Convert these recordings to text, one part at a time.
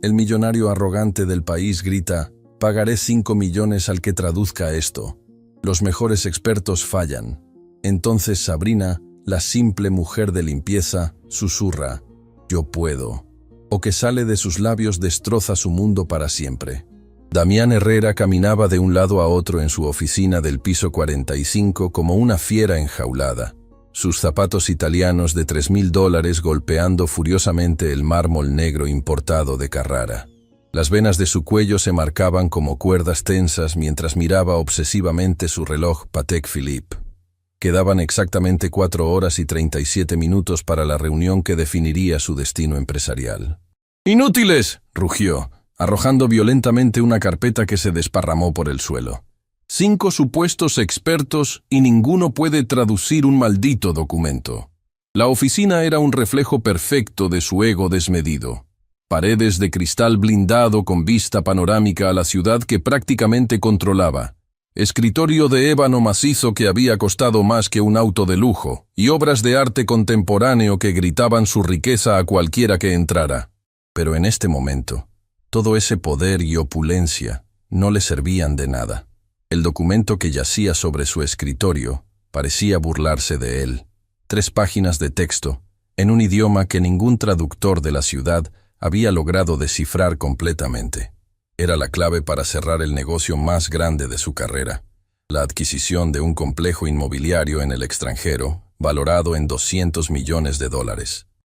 El millonario arrogante del país grita: «Pagaré 5 millones al que traduzca esto». Los mejores expertos fallan. Entonces Sabrina, la simple mujer de limpieza, susurra: «Yo puedo». O que sale de sus labios destroza su mundo para siempre. Damián Herrera caminaba de un lado a otro en su oficina del piso 45 como una fiera enjaulada, sus zapatos italianos de $3.000 golpeando furiosamente el mármol negro importado de Carrara. Las venas de su cuello se marcaban como cuerdas tensas mientras miraba obsesivamente su reloj Patek Philippe. Quedaban exactamente 4 horas y 37 minutos para la reunión que definiría su destino empresarial. «¡Inútiles!», rugió, arrojando violentamente una carpeta que se desparramó por el suelo. 5 supuestos expertos y ninguno puede traducir un maldito documento. La oficina era un reflejo perfecto de su ego desmedido. Paredes de cristal blindado con vista panorámica a la ciudad que prácticamente controlaba. Escritorio de ébano macizo que había costado más que un auto de lujo, y obras de arte contemporáneo que gritaban su riqueza a cualquiera que entrara. Pero en este momento, todo ese poder y opulencia no le servían de nada. El documento que yacía sobre su escritorio parecía burlarse de él. 3 páginas de texto, en un idioma que ningún traductor de la ciudad había logrado descifrar completamente. Era la clave para cerrar el negocio más grande de su carrera, la adquisición de un complejo inmobiliario en el extranjero, valorado en $200 millones.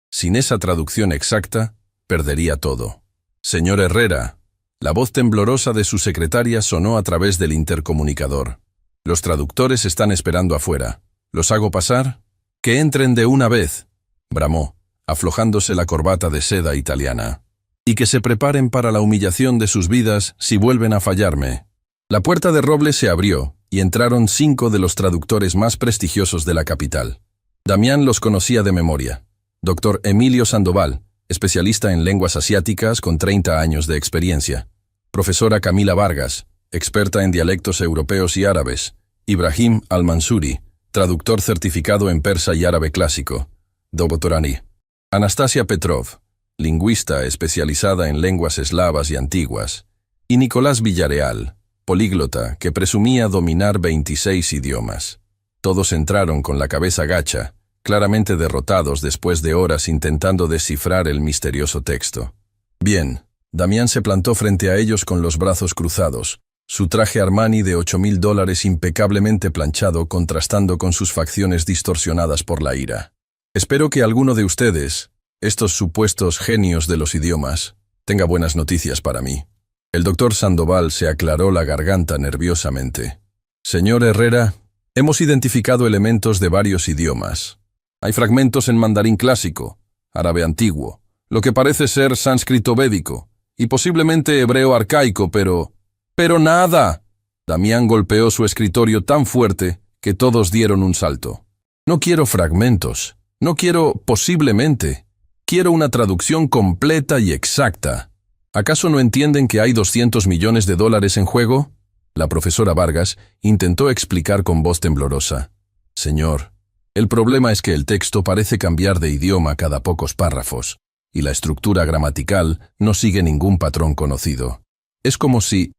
Sin esa traducción exacta, perdería todo. «Señor Herrera», la voz temblorosa de su secretaria sonó a través del intercomunicador. «Los traductores están esperando afuera. ¿Los hago pasar?» «Que entren de una vez», bramó, aflojándose la corbata de seda italiana. «Y que se preparen para la humillación de sus vidas si vuelven a fallarme». La puerta de roble se abrió y entraron 5 de los traductores más prestigiosos de la capital. Damián los conocía de memoria. Dr. Emilio Sandoval, especialista en lenguas asiáticas con 30 años de experiencia. Profesora Camila Vargas, experta en dialectos europeos y árabes. Ibrahim Al-Mansuri, traductor certificado en persa y árabe clásico. Dobotorani. Anastasia Petrov, lingüista especializada en lenguas eslavas y antiguas. Y Nicolás Villarreal, políglota que presumía dominar 26 idiomas. Todos entraron con la cabeza gacha, claramente derrotados después de horas intentando descifrar el misterioso texto. Bien, Damián se plantó frente a ellos con los brazos cruzados, su traje Armani de $8.000 impecablemente planchado contrastando con sus facciones distorsionadas por la ira. «Espero que alguno de ustedes, estos supuestos genios de los idiomas, tenga buenas noticias para mí». El doctor Sandoval se aclaró la garganta nerviosamente. «Señor Herrera, hemos identificado elementos de varios idiomas. Hay fragmentos en mandarín clásico, árabe antiguo, lo que parece ser sánscrito védico, y posiblemente hebreo arcaico, pero nada». Damián golpeó su escritorio tan fuerte que todos dieron un salto. «No quiero fragmentos, no quiero posiblemente, quiero una traducción completa y exacta. ¿Acaso no entienden que hay $200 millones en juego?». La profesora Vargas intentó explicar con voz temblorosa. «Señor, el problema es que el texto parece cambiar de idioma cada pocos párrafos, y la estructura gramatical no sigue ningún patrón conocido. Es como si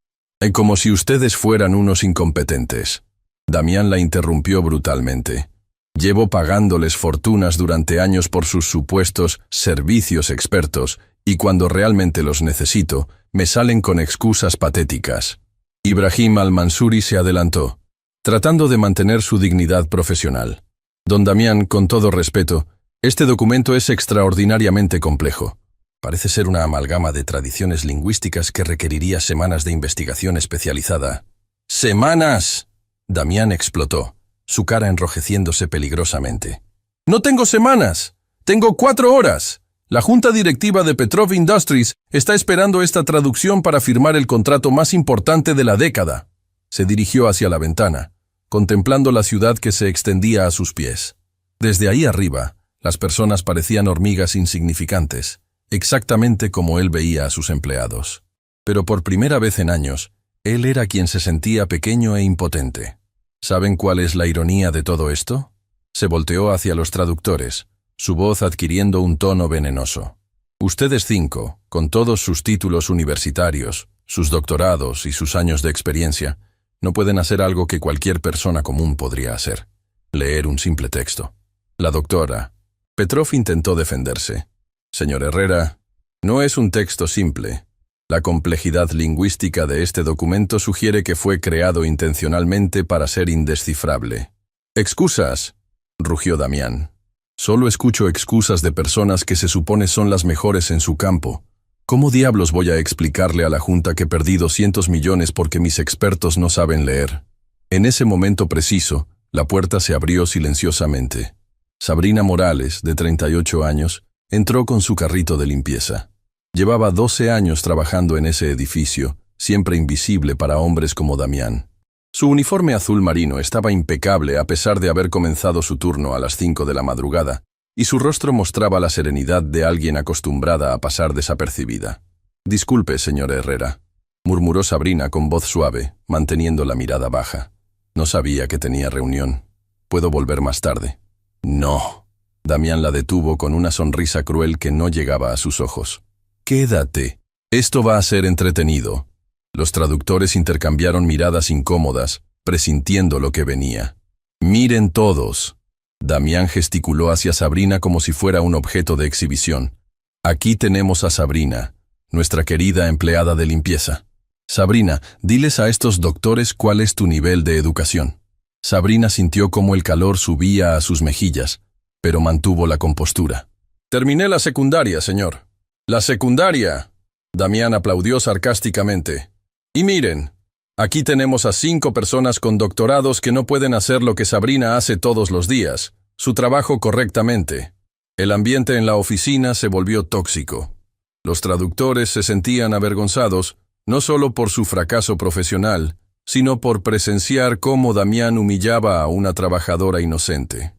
ustedes fueran unos incompetentes». Damián la interrumpió brutalmente. «Llevo pagándoles fortunas durante años por sus supuestos servicios expertos, y cuando realmente los necesito, me salen con excusas patéticas». Ibrahim Al-Mansuri se adelantó, tratando de mantener su dignidad profesional. «Don Damián, con todo respeto, este documento es extraordinariamente complejo. Parece ser una amalgama de tradiciones lingüísticas que requeriría semanas de investigación especializada». «¡Semanas!», Damián explotó, su cara enrojeciéndose peligrosamente. «No tengo semanas, tengo 4 horas. La junta directiva de Petrov Industries está esperando esta traducción para firmar el contrato más importante de la década». Se dirigió hacia la ventana, contemplando la ciudad que se extendía a sus pies. Desde ahí arriba, las personas parecían hormigas insignificantes, exactamente como él veía a sus empleados. Pero por primera vez en años, él era quien se sentía pequeño e impotente. ¿Saben cuál es la ironía de todo esto? Se volteó hacia los traductores, su voz adquiriendo un tono venenoso. Ustedes 5, con todos sus títulos universitarios, sus doctorados y sus años de experiencia, no pueden hacer algo que cualquier persona común podría hacer: leer un simple texto. La doctora Petrov intentó defenderse. Señor Herrera, no es un texto simple. La complejidad lingüística de este documento sugiere que fue creado intencionalmente para ser indescifrable. —¡Excusas!, rugió Damián. Solo escucho excusas de personas que se supone son las mejores en su campo. ¿Cómo diablos voy a explicarle a la Junta que perdí 200 millones porque mis expertos no saben leer? En ese momento preciso, la puerta se abrió silenciosamente. Sabrina Morales, de 38 años, entró con su carrito de limpieza. Llevaba 12 años trabajando en ese edificio, siempre invisible para hombres como Damián. Su uniforme azul marino estaba impecable a pesar de haber comenzado su turno a las 5 de la madrugada, y su rostro mostraba la serenidad de alguien acostumbrada a pasar desapercibida. —Disculpe, señor Herrera —murmuró Sabrina con voz suave, manteniendo la mirada baja—. No sabía que tenía reunión. ¿Puedo volver más tarde? —No. Damián la detuvo con una sonrisa cruel que no llegaba a sus ojos. —Quédate. Esto va a ser entretenido. Los traductores intercambiaron miradas incómodas, presintiendo lo que venía. —Miren todos. Damián gesticuló hacia Sabrina como si fuera un objeto de exhibición. Aquí tenemos a Sabrina, nuestra querida empleada de limpieza. Sabrina, diles a estos doctores cuál es tu nivel de educación. Sabrina sintió cómo el calor subía a sus mejillas, pero mantuvo la compostura. —Terminé la secundaria, señor. —¿La secundaria? Damián aplaudió sarcásticamente. Y miren, aquí tenemos a 5 personas con doctorados que no pueden hacer lo que Sabrina hace todos los días, su trabajo correctamente. El ambiente en la oficina se volvió tóxico. Los traductores se sentían avergonzados, no solo por su fracaso profesional, sino por presenciar cómo Damián humillaba a una trabajadora inocente.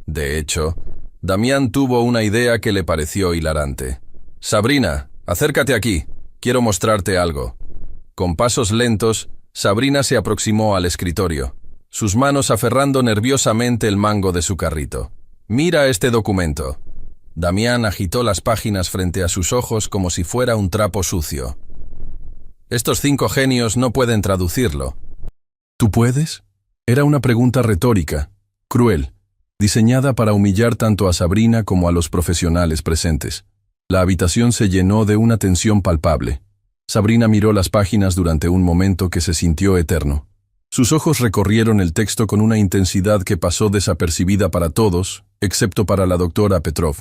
De hecho, Damián tuvo una idea que le pareció hilarante. —Sabrina, acércate aquí. Quiero mostrarte algo. Con pasos lentos, Sabrina se aproximó al escritorio, sus manos aferrando nerviosamente el mango de su carrito. —Mira este documento. Damián agitó las páginas frente a sus ojos como si fuera un trapo sucio. Estos 5 genios no pueden traducirlo. —¿Tú puedes? Era una pregunta retórica, cruel, diseñada para humillar tanto a Sabrina como a los profesionales presentes. La habitación se llenó de una tensión palpable. Sabrina miró las páginas durante un momento que se sintió eterno. Sus ojos recorrieron el texto con una intensidad que pasó desapercibida para todos, excepto para la doctora Petrov,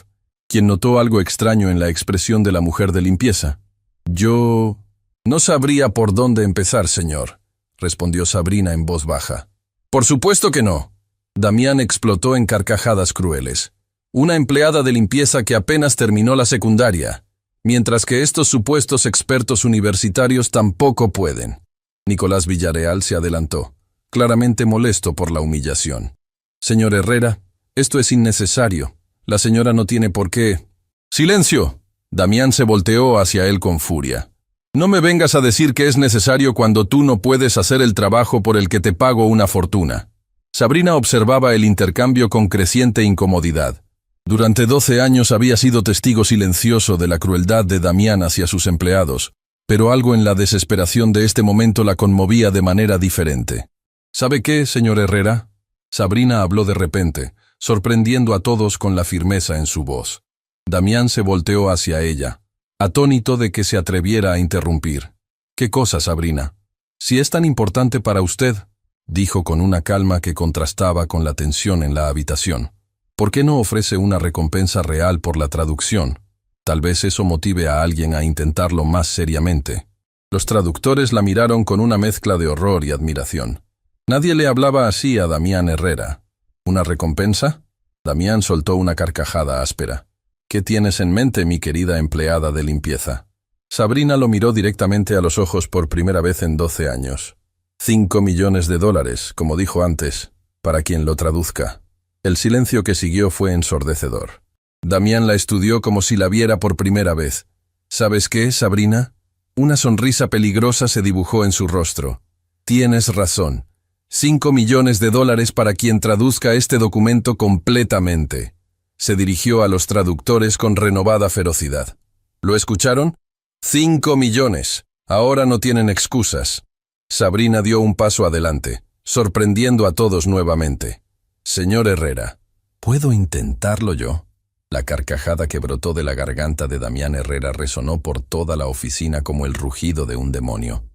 quien notó algo extraño en la expresión de la mujer de limpieza. —Yo no sabría por dónde empezar, señor —respondió Sabrina en voz baja. —Por supuesto que no. Damián explotó en carcajadas crueles. Una empleada de limpieza que apenas terminó la secundaria, mientras que estos supuestos expertos universitarios tampoco pueden. Nicolás Villarreal se adelantó, claramente molesto por la humillación. —Señor Herrera, esto es innecesario. La señora no tiene por qué. —¡Silencio! Damián se volteó hacia él con furia. No me vengas a decir que es necesario cuando tú no puedes hacer el trabajo por el que te pago una fortuna. Sabrina observaba el intercambio con creciente incomodidad. Durante 12 años había sido testigo silencioso de la crueldad de Damián hacia sus empleados, pero algo en la desesperación de este momento la conmovía de manera diferente. —¿Sabe qué, señor Herrera? Sabrina habló de repente, sorprendiendo a todos con la firmeza en su voz. Damián se volteó hacia ella, atónito de que se atreviera a interrumpir. —¿Qué cosa, Sabrina? Si es tan importante para usted —dijo con una calma que contrastaba con la tensión en la habitación—, ¿por qué no ofrece una recompensa real por la traducción? Tal vez eso motive a alguien a intentarlo más seriamente. Los traductores la miraron con una mezcla de horror y admiración. Nadie le hablaba así a Damián Herrera. ¿Una recompensa? Damián soltó una carcajada áspera. ¿Qué tienes en mente, mi querida empleada de limpieza? Sabrina lo miró directamente a los ojos por primera vez en 12 años. 5 millones de dólares, como dijo antes, para quien lo traduzca. El silencio que siguió fue ensordecedor. Damián la estudió como si la viera por primera vez. ¿Sabes qué, Sabrina? Una sonrisa peligrosa se dibujó en su rostro. Tienes razón. 5 millones de dólares para quien traduzca este documento completamente. Se dirigió a los traductores con renovada ferocidad. ¿Lo escucharon? 5 millones. Ahora no tienen excusas. Sabrina dio un paso adelante, sorprendiendo a todos nuevamente. Señor Herrera, ¿puedo intentarlo yo? La carcajada que brotó de la garganta de Damián Herrera resonó por toda la oficina como el rugido de un demonio.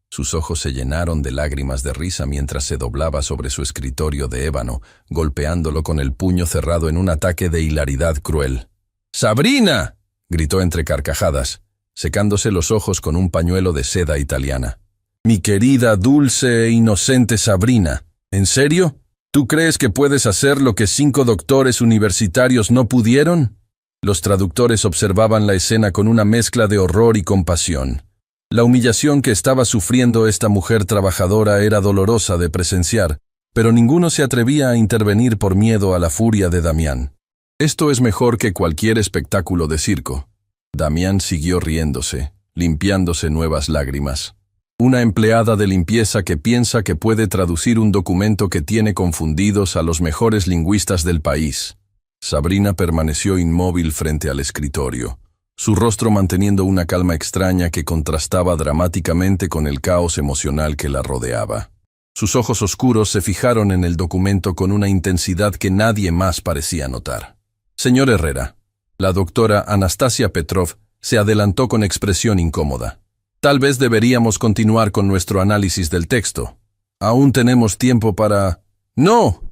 Sus ojos se llenaron de lágrimas de risa mientras se doblaba sobre su escritorio de ébano, golpeándolo con el puño cerrado en un ataque de hilaridad cruel. ¡Sabrina!, gritó entre carcajadas, secándose los ojos con un pañuelo de seda italiana. Mi querida, dulce e inocente Sabrina, ¿en serio? ¿Tú crees que puedes hacer lo que 5 doctores universitarios no pudieron? Los traductores observaban la escena con una mezcla de horror y compasión. La humillación que estaba sufriendo esta mujer trabajadora era dolorosa de presenciar, pero ninguno se atrevía a intervenir por miedo a la furia de Damián. Esto es mejor que cualquier espectáculo de circo. Damián siguió riéndose, limpiándose nuevas lágrimas. Una empleada de limpieza que piensa que puede traducir un documento que tiene confundidos a los mejores lingüistas del país. Sabrina permaneció inmóvil frente al escritorio, su rostro manteniendo una calma extraña que contrastaba dramáticamente con el caos emocional que la rodeaba. Sus ojos oscuros se fijaron en el documento con una intensidad que nadie más parecía notar. Señor Herrera, la doctora Anastasia Petrov se adelantó con expresión incómoda. Tal vez deberíamos continuar con nuestro análisis del texto. Aún tenemos tiempo para... ¡No!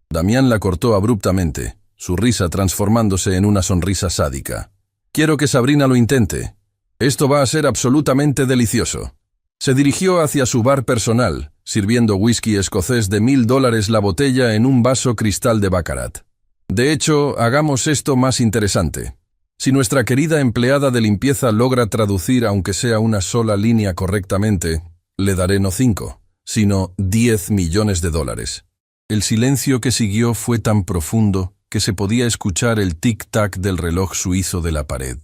Damián la cortó abruptamente, su risa transformándose en una sonrisa sádica. Quiero que Sabrina lo intente. Esto va a ser absolutamente delicioso. Se dirigió hacia su bar personal, sirviendo whisky escocés de $1000 la botella en un vaso cristal de Baccarat. De hecho, hagamos esto más interesante. Si nuestra querida empleada de limpieza logra traducir aunque sea una sola línea correctamente, le daré no 5, sino 10 millones de dólares. El silencio que siguió fue tan profundo que se podía escuchar el tic-tac del reloj suizo de la pared.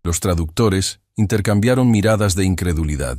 Los traductores intercambiaron miradas de incredulidad.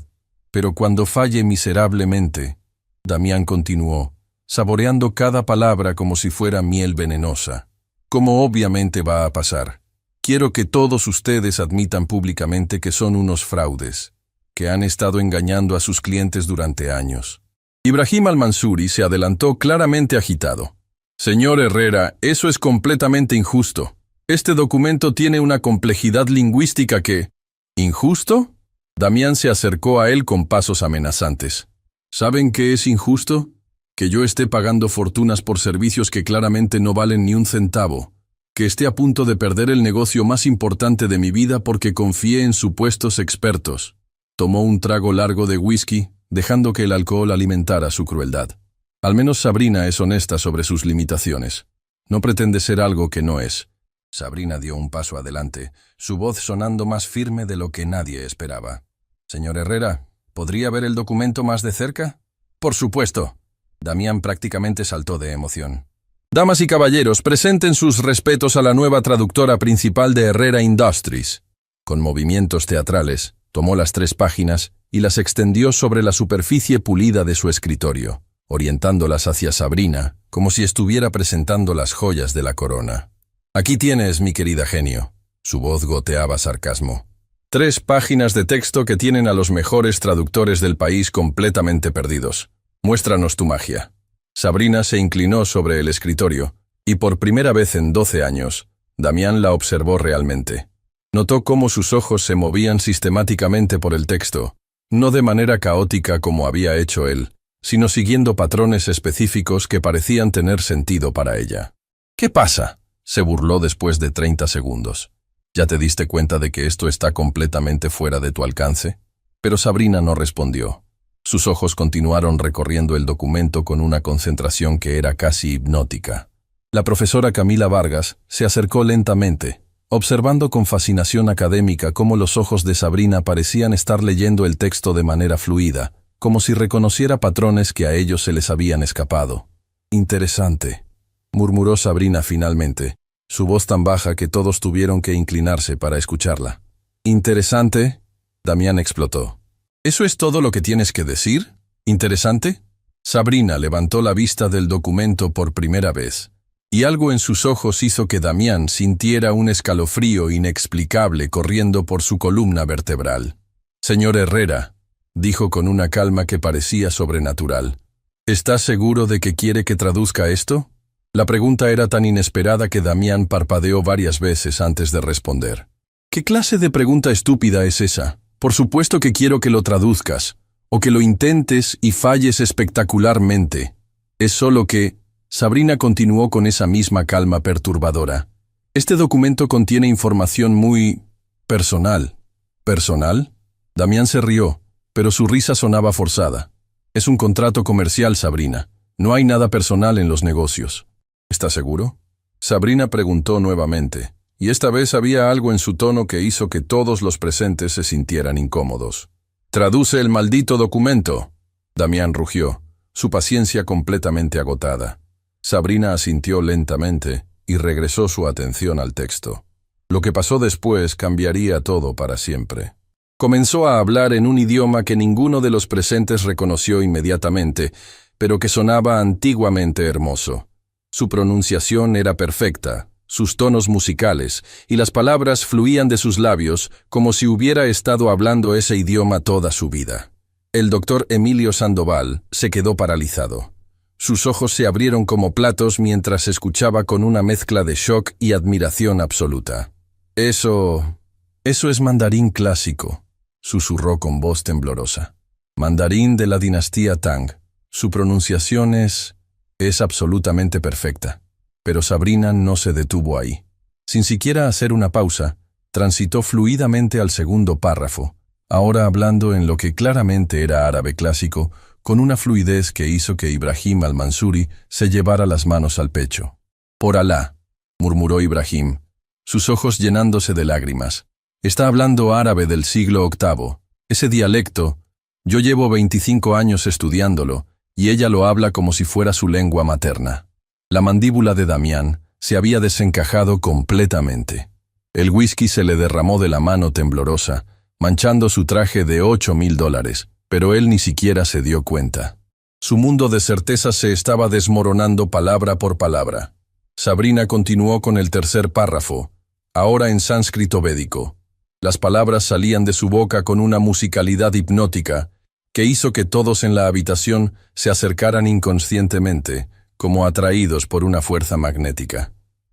Pero cuando falle miserablemente, Damián continuó, saboreando cada palabra como si fuera miel venenosa. Como obviamente va a pasar. Quiero que todos ustedes admitan públicamente que son unos fraudes, que han estado engañando a sus clientes durante años. Ibrahim al-Mansuri se adelantó claramente agitado. Señor Herrera, eso es completamente injusto. Este documento tiene una complejidad lingüística que... ¿Injusto? Damián se acercó a él con pasos amenazantes. ¿Saben qué es injusto? Que yo esté pagando fortunas por servicios que claramente no valen ni un centavo. Que esté a punto de perder el negocio más importante de mi vida porque confié en supuestos expertos. Tomó un trago largo de whisky, dejando que el alcohol alimentara su crueldad. Al menos Sabrina es honesta sobre sus limitaciones. No pretende ser algo que no es. Sabrina dio un paso adelante, su voz sonando más firme de lo que nadie esperaba. Señor Herrera, ¿podría ver el documento más de cerca? Por supuesto. Damián prácticamente saltó de emoción. Damas y caballeros, presenten sus respetos a la nueva traductora principal de Herrera Industries. Con movimientos teatrales, tomó las 3 páginas y las extendió sobre la superficie pulida de su escritorio, orientándolas hacia Sabrina, como si estuviera presentando las joyas de la corona. Aquí tienes, mi querida genio. Su voz goteaba sarcasmo. 3 páginas de texto que tienen a los mejores traductores del país completamente perdidos. Muéstranos tu magia. Sabrina se inclinó sobre el escritorio, y por primera vez en 12 años, Damián la observó realmente. Notó cómo sus ojos se movían sistemáticamente por el texto, no de manera caótica como había hecho él, sino siguiendo patrones específicos que parecían tener sentido para ella. ¿Qué pasa?, se burló después de 30 segundos. ¿Ya te diste cuenta de que esto está completamente fuera de tu alcance? Pero Sabrina no respondió. Sus ojos continuaron recorriendo el documento con una concentración que era casi hipnótica. La profesora Camila Vargas se acercó lentamente, observando con fascinación académica cómo los ojos de Sabrina parecían estar leyendo el texto de manera fluida, como si reconociera patrones que a ellos se les habían escapado. Interesante, murmuró Sabrina finalmente, su voz tan baja que todos tuvieron que inclinarse para escucharla. ¿Interesante? Damián explotó. ¿Eso es todo lo que tienes que decir? ¿Interesante? Sabrina levantó la vista del documento por primera vez, y algo en sus ojos hizo que Damián sintiera un escalofrío inexplicable corriendo por su columna vertebral. «Señor Herrera», dijo con una calma que parecía sobrenatural, «¿está seguro de que quiere que traduzca esto?». La pregunta era tan inesperada que Damián parpadeó varias veces antes de responder. «¿Qué clase de pregunta estúpida es esa? Por supuesto que quiero que lo traduzcas, o que lo intentes y falles espectacularmente. Es solo que…». Sabrina continuó con esa misma calma perturbadora. «Este documento contiene información muy… personal». «¿Personal?». Damián se rió, pero su risa sonaba forzada. «Es un contrato comercial, Sabrina. No hay nada personal en los negocios». «¿Está seguro?». Sabrina preguntó nuevamente, y esta vez había algo en su tono que hizo que todos los presentes se sintieran incómodos. «Traduce el maldito documento», Damián rugió, su paciencia completamente agotada. Sabrina asintió lentamente y regresó su atención al texto. Lo que pasó después cambiaría todo para siempre. Comenzó a hablar en un idioma que ninguno de los presentes reconoció inmediatamente, pero que sonaba antiguamente hermoso. Su pronunciación era perfecta, sus tonos musicales, y las palabras fluían de sus labios como si hubiera estado hablando ese idioma toda su vida. El doctor Emilio Sandoval se quedó paralizado. Sus ojos se abrieron como platos mientras escuchaba con una mezcla de shock y admiración absoluta. Eso es mandarín clásico», susurró con voz temblorosa. «Mandarín de la dinastía Tang. Su pronunciación es absolutamente perfecta». Pero Sabrina no se detuvo ahí. Sin siquiera hacer una pausa, transitó fluidamente al segundo párrafo, ahora hablando en lo que claramente era árabe clásico, con una fluidez que hizo que Ibrahim al-Mansuri se llevara las manos al pecho. «Por Alá», murmuró Ibrahim, sus ojos llenándose de lágrimas. «Está hablando árabe del siglo VIII. Ese dialecto, yo llevo 25 años estudiándolo, y ella lo habla como si fuera su lengua materna». La mandíbula de Damián se había desencajado completamente. El whisky se le derramó de la mano temblorosa, manchando su traje de $8,000, pero él ni siquiera se dio cuenta. Su mundo de certezas se estaba desmoronando palabra por palabra. Sabrina continuó con el tercer párrafo, ahora en sánscrito védico. Las palabras salían de su boca con una musicalidad hipnótica que hizo que todos en la habitación se acercaran inconscientemente, como atraídos por una fuerza magnética.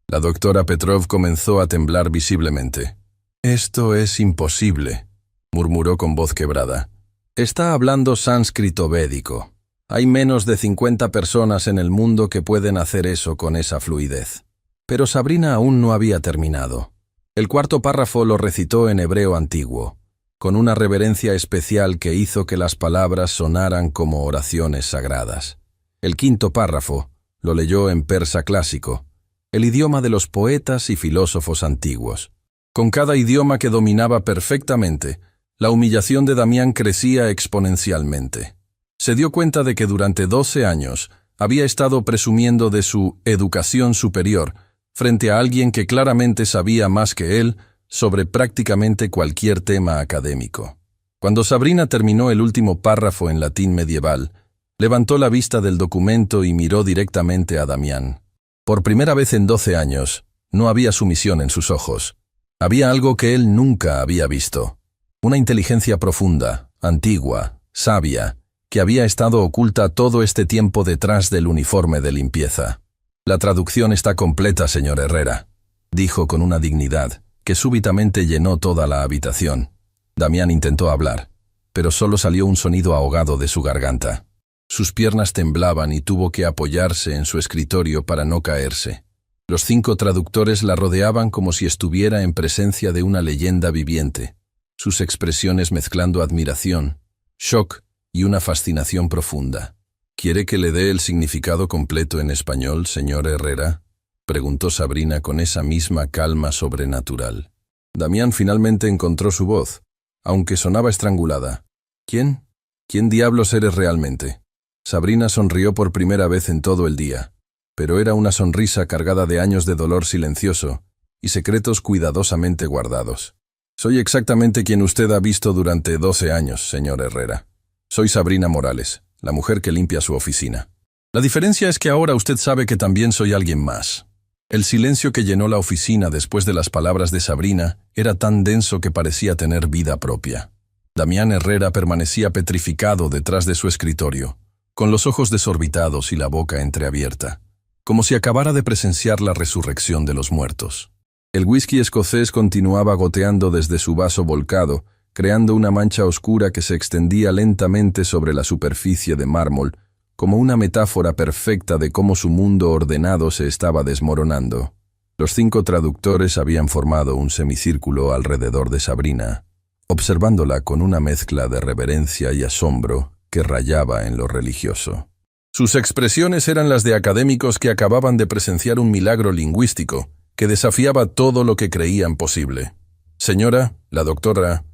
La doctora Petrov comenzó a temblar visiblemente. «Esto es imposible», murmuró con voz quebrada. «Está hablando sánscrito védico. Hay menos de 50 personas en el mundo que pueden hacer eso con esa fluidez». Pero Sabrina aún no había terminado. El cuarto párrafo lo recitó en hebreo antiguo, con una reverencia especial que hizo que las palabras sonaran como oraciones sagradas. El quinto párrafo lo leyó en persa clásico, el idioma de los poetas y filósofos antiguos. Con cada idioma que dominaba perfectamente, la humillación de Damián crecía exponencialmente. Se dio cuenta de que durante 12 años había estado presumiendo de su educación superior frente a alguien que claramente sabía más que él sobre prácticamente cualquier tema académico. Cuando Sabrina terminó el último párrafo en latín medieval, levantó la vista del documento y miró directamente a Damián. Por primera vez en 12 años, no había sumisión en sus ojos. Había algo que él nunca había visto. Una inteligencia profunda, antigua, sabia, que había estado oculta todo este tiempo detrás del uniforme de limpieza. «La traducción está completa, señor Herrera», dijo con una dignidad que súbitamente llenó toda la habitación. Damián intentó hablar, pero solo salió un sonido ahogado de su garganta. Sus piernas temblaban y tuvo que apoyarse en su escritorio para no caerse. Los 5 traductores la rodeaban como si estuviera en presencia de una leyenda viviente, sus expresiones mezclando admiración, shock y una fascinación profunda. «¿Quiere que le dé el significado completo en español, señor Herrera?», preguntó Sabrina con esa misma calma sobrenatural. Damián finalmente encontró su voz, aunque sonaba estrangulada. «¿Quién? ¿Quién diablos eres realmente?». Sabrina sonrió por primera vez en todo el día, pero era una sonrisa cargada de años de dolor silencioso y secretos cuidadosamente guardados. «Soy exactamente quien usted ha visto durante 12 años, señor Herrera. Soy Sabrina Morales, la mujer que limpia su oficina». La diferencia es que ahora usted sabe que también soy alguien más. El silencio que llenó la oficina después de las palabras de Sabrina era tan denso que parecía tener vida propia. Damián Herrera permanecía petrificado detrás de su escritorio, con los ojos desorbitados y la boca entreabierta, como si acabara de presenciar la resurrección de los muertos. El whisky escocés continuaba goteando desde su vaso volcado, creando una mancha oscura que se extendía lentamente sobre la superficie de mármol, como una metáfora perfecta de cómo su mundo ordenado se estaba desmoronando. Los 5 traductores habían formado un semicírculo alrededor de Sabrina, observándola con una mezcla de reverencia y asombro que rayaba en lo religioso. Sus expresiones eran las de académicos que acababan de presenciar un milagro lingüístico que desafiaba todo lo que creían posible. Señora, la doctora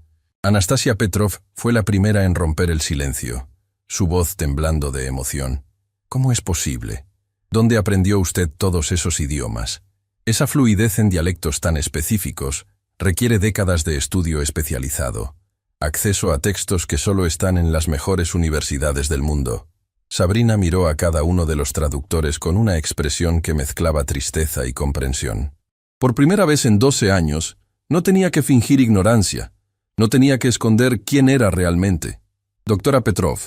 Anastasia Petrov fue la primera en romper el silencio, su voz temblando de emoción. ¿Cómo es posible? ¿Dónde aprendió usted todos esos idiomas? Esa fluidez en dialectos tan específicos requiere décadas de estudio especializado, acceso a textos que solo están en las mejores universidades del mundo. Sabrina miró a cada uno de los traductores con una expresión que mezclaba tristeza y comprensión. Por primera vez en 12 años, no tenía que fingir ignorancia, no tenía que esconder quién era realmente. Doctora Petrov,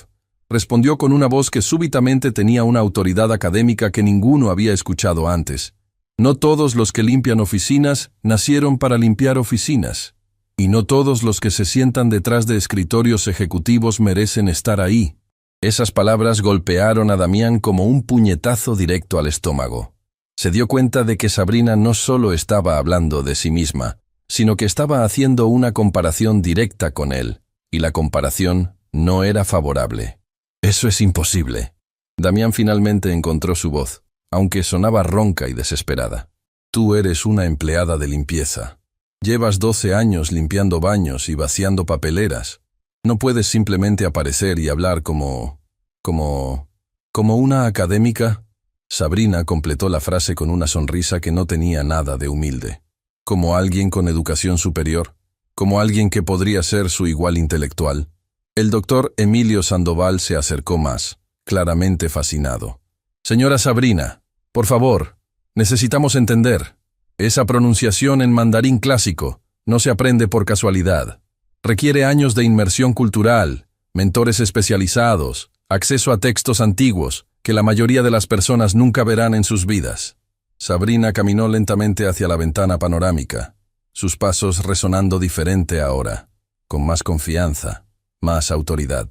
respondió con una voz que súbitamente tenía una autoridad académica que ninguno había escuchado antes. No todos los que limpian oficinas nacieron para limpiar oficinas. Y no todos los que se sientan detrás de escritorios ejecutivos merecen estar ahí. Esas palabras golpearon a Damián como un puñetazo directo al estómago. Se dio cuenta de que Sabrina no solo estaba hablando de sí misma, sino que estaba haciendo una comparación directa con él, y la comparación no era favorable. «Eso es imposible». Damián finalmente encontró su voz, aunque sonaba ronca y desesperada. «Tú eres una empleada de limpieza. Llevas 12 años limpiando baños y vaciando papeleras. No puedes simplemente aparecer y hablar como una académica». Sabrina completó la frase con una sonrisa que no tenía nada de humilde. «Como alguien con educación superior, como alguien que podría ser su igual intelectual». El doctor Emilio Sandoval se acercó más, claramente fascinado. «Señora Sabrina, por favor, necesitamos entender. Esa pronunciación en mandarín clásico no se aprende por casualidad. Requiere años de inmersión cultural, mentores especializados, acceso a textos antiguos que la mayoría de las personas nunca verán en sus vidas». Sabrina caminó lentamente hacia la ventana panorámica, sus pasos resonando diferente ahora, con más confianza, más autoridad.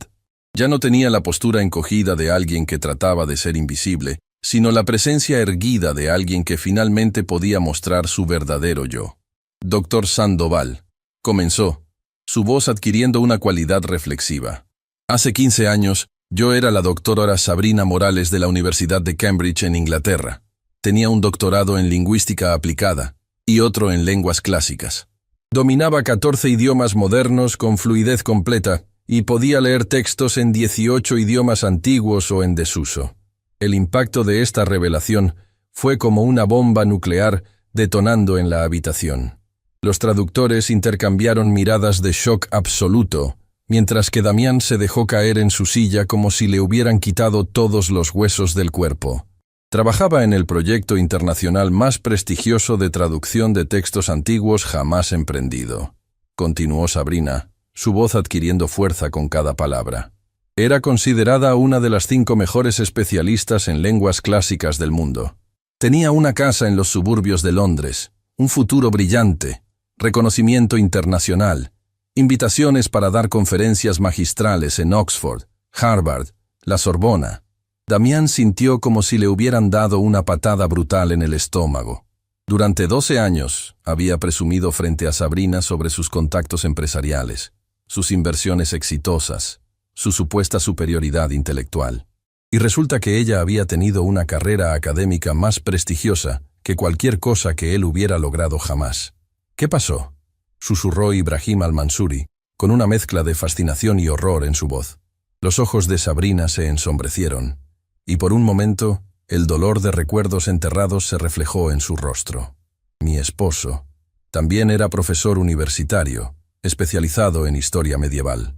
Ya no tenía la postura encogida de alguien que trataba de ser invisible, sino la presencia erguida de alguien que finalmente podía mostrar su verdadero yo. «Doctor Sandoval», comenzó, su voz adquiriendo una cualidad reflexiva. «Hace 15 años, yo era la doctora Sabrina Morales de la Universidad de Cambridge en Inglaterra. Tenía un doctorado en lingüística aplicada y otro en lenguas clásicas. Dominaba 14 idiomas modernos con fluidez completa y podía leer textos en 18 idiomas antiguos o en desuso. El impacto de esta revelación fue como una bomba nuclear detonando en la habitación. Los traductores intercambiaron miradas de shock absoluto, mientras que Damián se dejó caer en su silla como si le hubieran quitado todos los huesos del cuerpo. Trabajaba en el proyecto internacional más prestigioso de traducción de textos antiguos jamás emprendido. Continuó Sabrina, su voz adquiriendo fuerza con cada palabra. Era considerada una de las 5 mejores especialistas en lenguas clásicas del mundo. Tenía una casa en los suburbios de Londres, un futuro brillante, reconocimiento internacional, invitaciones para dar conferencias magistrales en Oxford, Harvard, la Sorbona. Damián sintió como si le hubieran dado una patada brutal en el estómago. Durante 12 años había presumido frente a Sabrina sobre sus contactos empresariales, sus inversiones exitosas, su supuesta superioridad intelectual. Y resulta que ella había tenido una carrera académica más prestigiosa que cualquier cosa que él hubiera logrado jamás. «¿Qué pasó?», susurró Ibrahim al-Mansuri, con una mezcla de fascinación y horror en su voz. Los ojos de Sabrina se ensombrecieron, y por un momento el dolor de recuerdos enterrados se reflejó en su rostro. «Mi esposo también era profesor universitario, especializado en historia medieval.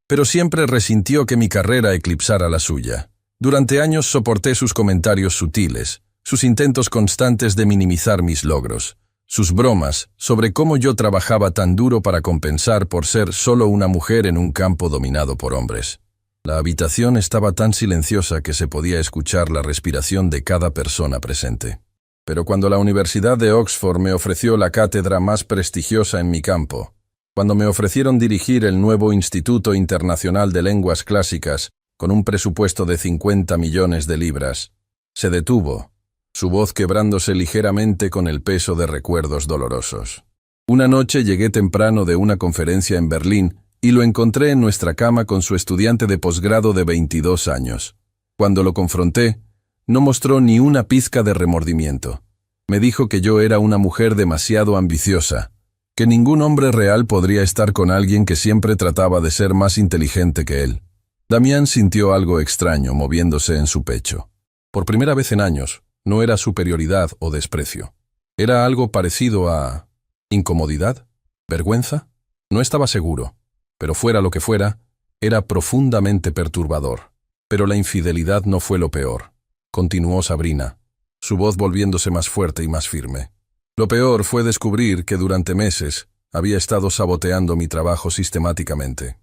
Pero siempre resintió que mi carrera eclipsara la suya. Durante años soporté sus comentarios sutiles, sus intentos constantes de minimizar mis logros, sus bromas sobre cómo yo trabajaba tan duro para compensar por ser solo una mujer en un campo dominado por hombres. La habitación estaba tan silenciosa que se podía escuchar la respiración de cada persona presente. Pero cuando la Universidad de Oxford me ofreció la cátedra más prestigiosa en mi campo, cuando me ofrecieron dirigir el nuevo Instituto Internacional de Lenguas Clásicas con un presupuesto de 50 millones de libras, se detuvo, su voz quebrándose ligeramente con el peso de recuerdos dolorosos. Una noche llegué temprano de una conferencia en Berlín y lo encontré en nuestra cama con su estudiante de posgrado de 22 años. Cuando lo confronté, no mostró ni una pizca de remordimiento. Me dijo que yo era una mujer demasiado ambiciosa, que ningún hombre real podría estar con alguien que siempre trataba de ser más inteligente que él. Damián sintió algo extraño moviéndose en su pecho. Por primera vez en años, no era superioridad o desprecio. Era algo parecido a... ¿incomodidad? ¿Vergüenza? No estaba seguro, pero fuera lo que fuera, era profundamente perturbador. Pero la infidelidad no fue lo peor, continuó Sabrina, su voz volviéndose más fuerte y más firme. Lo peor fue descubrir que durante meses había estado saboteando mi trabajo sistemáticamente.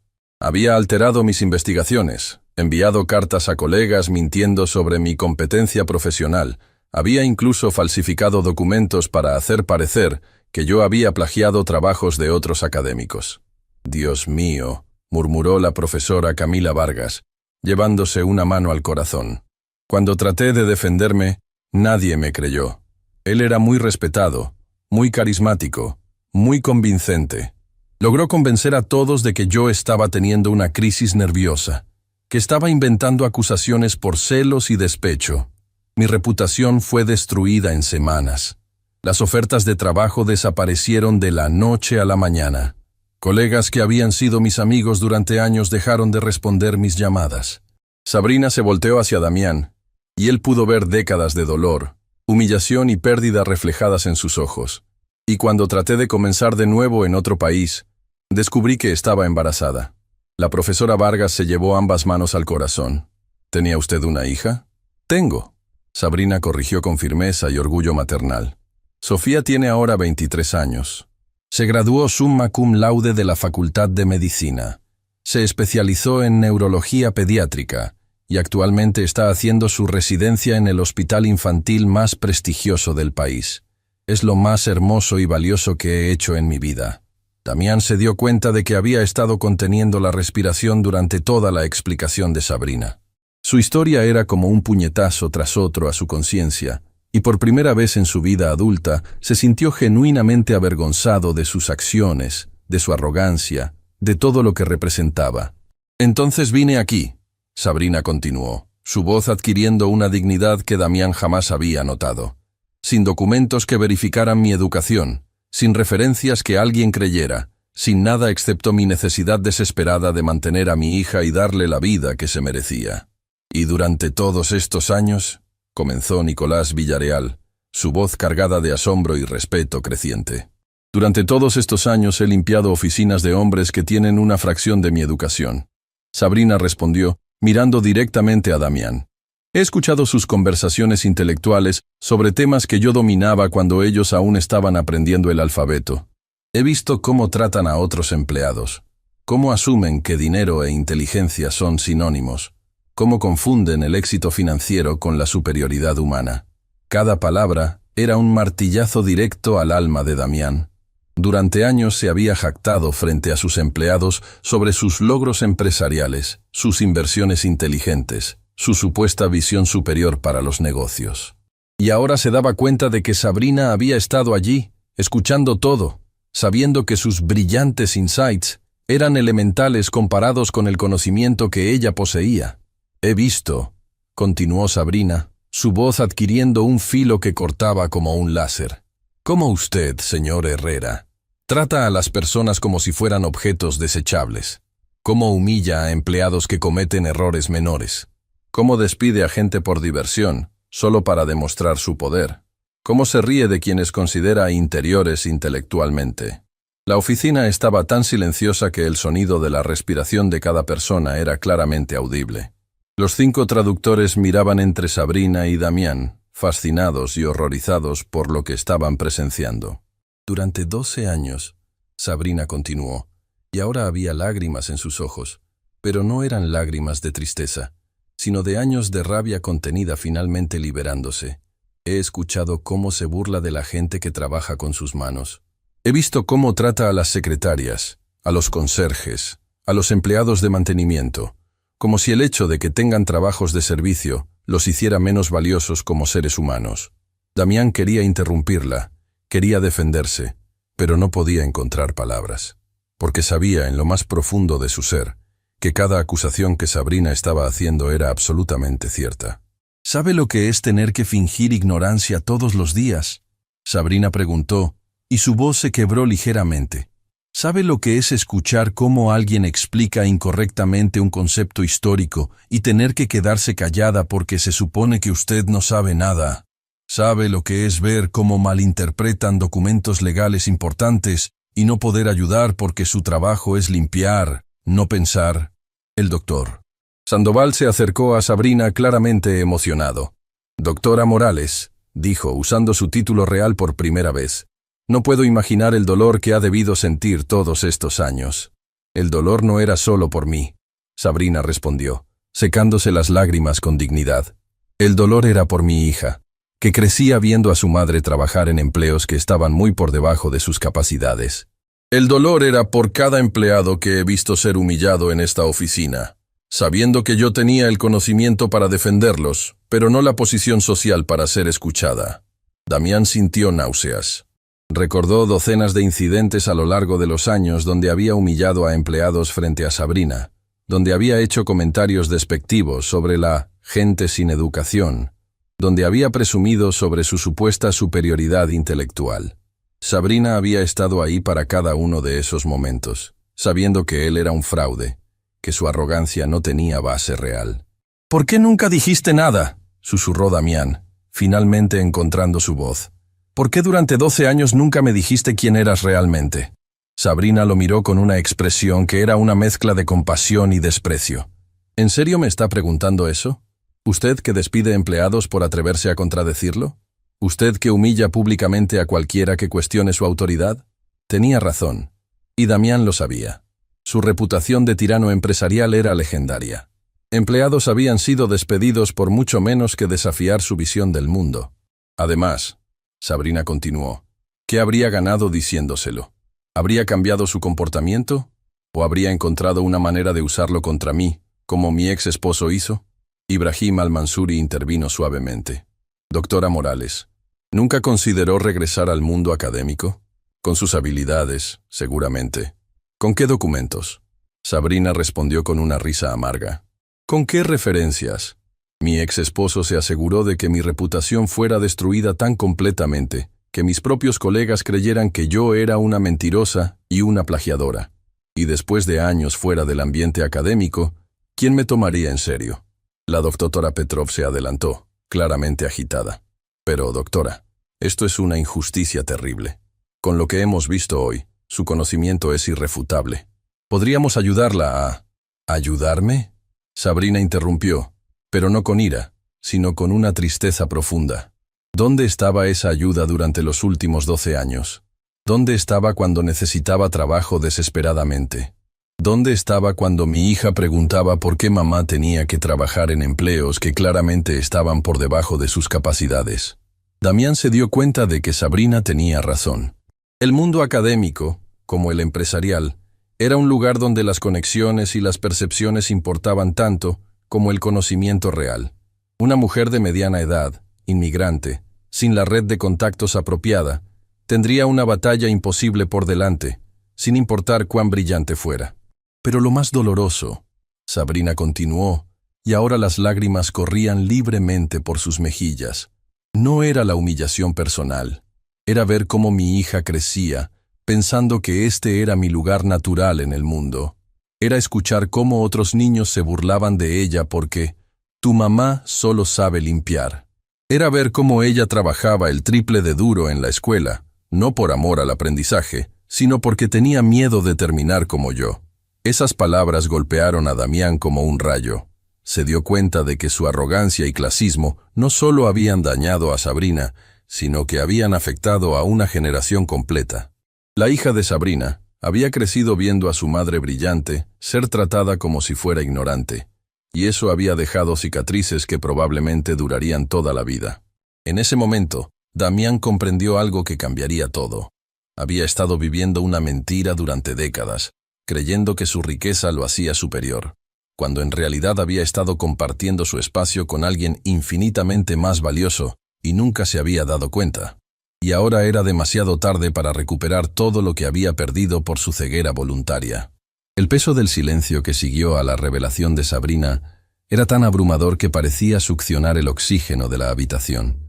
Había alterado mis investigaciones, enviado cartas a colegas mintiendo sobre mi competencia profesional, había incluso falsificado documentos para hacer parecer que yo había plagiado trabajos de otros académicos. Dios mío, murmuró la profesora Camila Vargas, llevándose una mano al corazón. Cuando traté de defenderme, nadie me creyó. Él era muy respetado, muy carismático, muy convincente. Logró convencer a todos de que yo estaba teniendo una crisis nerviosa, que estaba inventando acusaciones por celos y despecho. Mi reputación fue destruida en semanas. Las ofertas de trabajo desaparecieron de la noche a la mañana. Colegas que habían sido mis amigos durante años dejaron de responder mis llamadas. Sabrina se volteó hacia Damián, y él pudo ver décadas de dolor, humillación y pérdida reflejadas en sus ojos. Y cuando traté de comenzar de nuevo en otro país, descubrí que estaba embarazada. La profesora Vargas se llevó ambas manos al corazón. ¿Tenía usted una hija? Tengo. Sabrina corrigió con firmeza y orgullo maternal. Sofía tiene ahora 23 años. Se graduó summa cum laude de la Facultad de Medicina. Se especializó en neurología pediátrica y actualmente está haciendo su residencia en el hospital infantil más prestigioso del país. Es lo más hermoso y valioso que he hecho en mi vida. Damián se dio cuenta de que había estado conteniendo la respiración durante toda la explicación de Sabrina. Su historia era como un puñetazo tras otro a su conciencia, y por primera vez en su vida adulta se sintió genuinamente avergonzado de sus acciones, de su arrogancia, de todo lo que representaba. Entonces vine aquí, Sabrina continuó, su voz adquiriendo una dignidad que Damián jamás había notado. Sin documentos que verificaran mi educación, sin referencias que alguien creyera, sin nada excepto mi necesidad desesperada de mantener a mi hija y darle la vida que se merecía. Y durante todos estos años, comenzó Nicolás Villarreal, su voz cargada de asombro y respeto creciente. Durante todos estos años he limpiado oficinas de hombres que tienen una fracción de mi educación. Sabrina respondió, mirando directamente a Damián. He escuchado sus conversaciones intelectuales sobre temas que yo dominaba cuando ellos aún estaban aprendiendo el alfabeto. He visto cómo tratan a otros empleados, cómo asumen que dinero e inteligencia son sinónimos, cómo confunden el éxito financiero con la superioridad humana. Cada palabra era un martillazo directo al alma de Damián. Durante años se había jactado frente a sus empleados sobre sus logros empresariales, sus inversiones inteligentes, su supuesta visión superior para los negocios. Y ahora se daba cuenta de que Sabrina había estado allí, escuchando todo, sabiendo que sus brillantes insights eran elementales comparados con el conocimiento que ella poseía. He visto, continuó Sabrina, su voz adquiriendo un filo que cortaba como un láser. Cómo usted, señor Herrera, trata a las personas como si fueran objetos desechables. Cómo humilla a empleados que cometen errores menores. Cómo despide a gente por diversión, solo para demostrar su poder. Cómo se ríe de quienes considera interiores intelectualmente. La oficina estaba tan silenciosa que el sonido de la respiración de cada persona era claramente audible. Los 5 traductores miraban entre Sabrina y Damián, fascinados y horrorizados por lo que estaban presenciando. Durante 12 años, Sabrina continuó, y ahora había lágrimas en sus ojos, pero no eran lágrimas de tristeza, sino de años de rabia contenida finalmente liberándose. He escuchado cómo se burla de la gente que trabaja con sus manos. He visto cómo trata a las secretarias, a los conserjes, a los empleados de mantenimiento, como si el hecho de que tengan trabajos de servicio los hiciera menos valiosos como seres humanos. Damián quería interrumpirla, quería defenderse, pero no podía encontrar palabras, porque sabía en lo más profundo de su ser que cada acusación que Sabrina estaba haciendo era absolutamente cierta. ¿Sabe lo que es tener que fingir ignorancia todos los días? Sabrina preguntó, y su voz se quebró ligeramente. ¿Sabe lo que es escuchar cómo alguien explica incorrectamente un concepto histórico y tener que quedarse callada porque se supone que usted no sabe nada? ¿Sabe lo que es ver cómo malinterpretan documentos legales importantes y no poder ayudar porque su trabajo es limpiar, no pensar? El doctor Sandoval se acercó a Sabrina claramente emocionado. «Doctora Morales», dijo, usando su título real por primera vez. «No puedo imaginar el dolor que ha debido sentir todos estos años». «El dolor no era solo por mí», Sabrina respondió, secándose las lágrimas con dignidad. «El dolor era por mi hija, que crecía viendo a su madre trabajar en empleos que estaban muy por debajo de sus capacidades. El dolor era por cada empleado que he visto ser humillado en esta oficina, sabiendo que yo tenía el conocimiento para defenderlos, pero no la posición social para ser escuchada». Damián sintió náuseas. Recordó docenas de incidentes a lo largo de los años donde había humillado a empleados frente a Sabrina, donde había hecho comentarios despectivos sobre la gente sin educación, donde había presumido sobre su supuesta superioridad intelectual. Sabrina había estado ahí para cada uno de esos momentos, sabiendo que él era un fraude, que su arrogancia no tenía base real. «¿Por qué nunca dijiste nada?», susurró Damián, finalmente encontrando su voz. «¿Por qué durante 12 años nunca me dijiste quién eras realmente?». Sabrina lo miró con una expresión que era una mezcla de compasión y desprecio. «¿En serio me está preguntando eso? ¿Usted que despide empleados por atreverse a contradecirlo? ¿Usted que humilla públicamente a cualquiera que cuestione su autoridad?». Tenía razón, y Damián lo sabía. Su reputación de tirano empresarial era legendaria. Empleados habían sido despedidos por mucho menos que desafiar su visión del mundo. Además, Sabrina continuó, ¿qué habría ganado diciéndoselo? ¿Habría cambiado su comportamiento? ¿O habría encontrado una manera de usarlo contra mí, como mi ex esposo hizo? Ibrahim al-Mansuri intervino suavemente. «Doctora Morales, ¿nunca consideró regresar al mundo académico? Con sus habilidades, seguramente». «¿Con qué documentos?». Sabrina respondió con una risa amarga. «¿Con qué referencias?». Mi ex esposo se aseguró de que mi reputación fuera destruida tan completamente que mis propios colegas creyeran que yo era una mentirosa y una plagiadora. Y después de años fuera del ambiente académico, ¿quién me tomaría en serio?». La doctora Petrov se adelantó, claramente agitada. «Pero, doctora, esto es una injusticia terrible. Con lo que hemos visto hoy, su conocimiento es irrefutable. Podríamos ayudarla a...». «¿Ayudarme?». Sabrina interrumpió, pero no con ira, sino con una tristeza profunda. ¿Dónde estaba esa ayuda durante los últimos 12 años? ¿Dónde estaba cuando necesitaba trabajo desesperadamente? ¿Dónde estaba cuando mi hija preguntaba por qué mamá tenía que trabajar en empleos que claramente estaban por debajo de sus capacidades? Damián se dio cuenta de que Sabrina tenía razón. El mundo académico, como el empresarial, era un lugar donde las conexiones y las percepciones importaban tanto como el conocimiento real. Una mujer de mediana edad, inmigrante, sin la red de contactos apropiada, tendría una batalla imposible por delante, sin importar cuán brillante fuera. Pero lo más doloroso, Sabrina continuó, y ahora las lágrimas corrían libremente por sus mejillas, no era la humillación personal, era ver cómo mi hija crecía, pensando que este era mi lugar natural en el mundo. Era escuchar cómo otros niños se burlaban de ella porque «tu mamá solo sabe limpiar». Era ver cómo ella trabajaba el triple de duro en la escuela, no por amor al aprendizaje, sino porque tenía miedo de terminar como yo. Esas palabras golpearon a Damián como un rayo. se dio cuenta de que su arrogancia y clasismo no solo habían dañado a Sabrina, sino que habían afectado a una generación completa. La hija de Sabrina había crecido viendo a su madre brillante ser tratada como si fuera ignorante, y eso había dejado cicatrices que probablemente durarían toda la vida. En ese momento, Damián comprendió algo que cambiaría todo. Había estado viviendo una mentira durante décadas, creyendo que su riqueza lo hacía superior, cuando en realidad había estado compartiendo su espacio con alguien infinitamente más valioso y nunca se había dado cuenta. Y ahora era demasiado tarde para recuperar todo lo que había perdido por su ceguera voluntaria. El peso del silencio que siguió a la revelación de Sabrina era tan abrumador que parecía succionar el oxígeno de la habitación.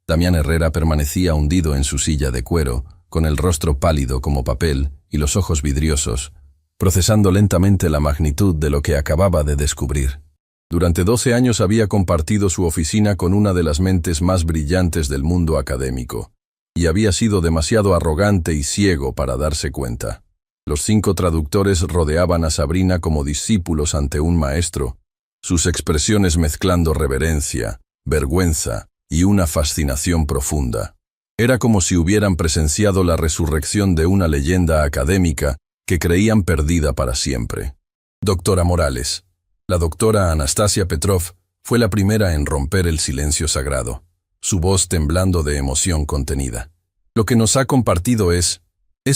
Damián Herrera permanecía hundido en su silla de cuero, con el rostro pálido como papel y los ojos vidriosos, procesando lentamente la magnitud de lo que acababa de descubrir. Durante 12 años había compartido su oficina con una de las mentes más brillantes del mundo académico, y había sido demasiado arrogante y ciego para darse cuenta. Los 5 traductores rodeaban a Sabrina como discípulos ante un maestro, sus expresiones mezclando reverencia, vergüenza y una fascinación profunda. Era como si hubieran presenciado la resurrección de una leyenda académica que creían perdida para siempre. Doctora Morales. La doctora Anastasia Petrov fue la primera en romper el silencio sagrado, su voz temblando de emoción contenida. Lo que nos ha compartido es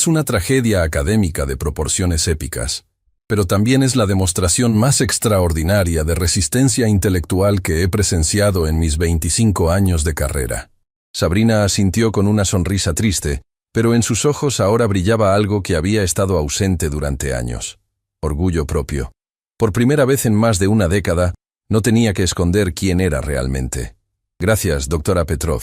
una tragedia académica de proporciones épicas, pero también es la demostración más extraordinaria de resistencia intelectual que he presenciado en mis 25 años de carrera. Sabrina asintió con una sonrisa triste, pero en sus ojos ahora brillaba algo que había estado ausente durante años: orgullo propio. Por primera vez en más de una década, no tenía que esconder quién era realmente. Gracias, doctora Petrov.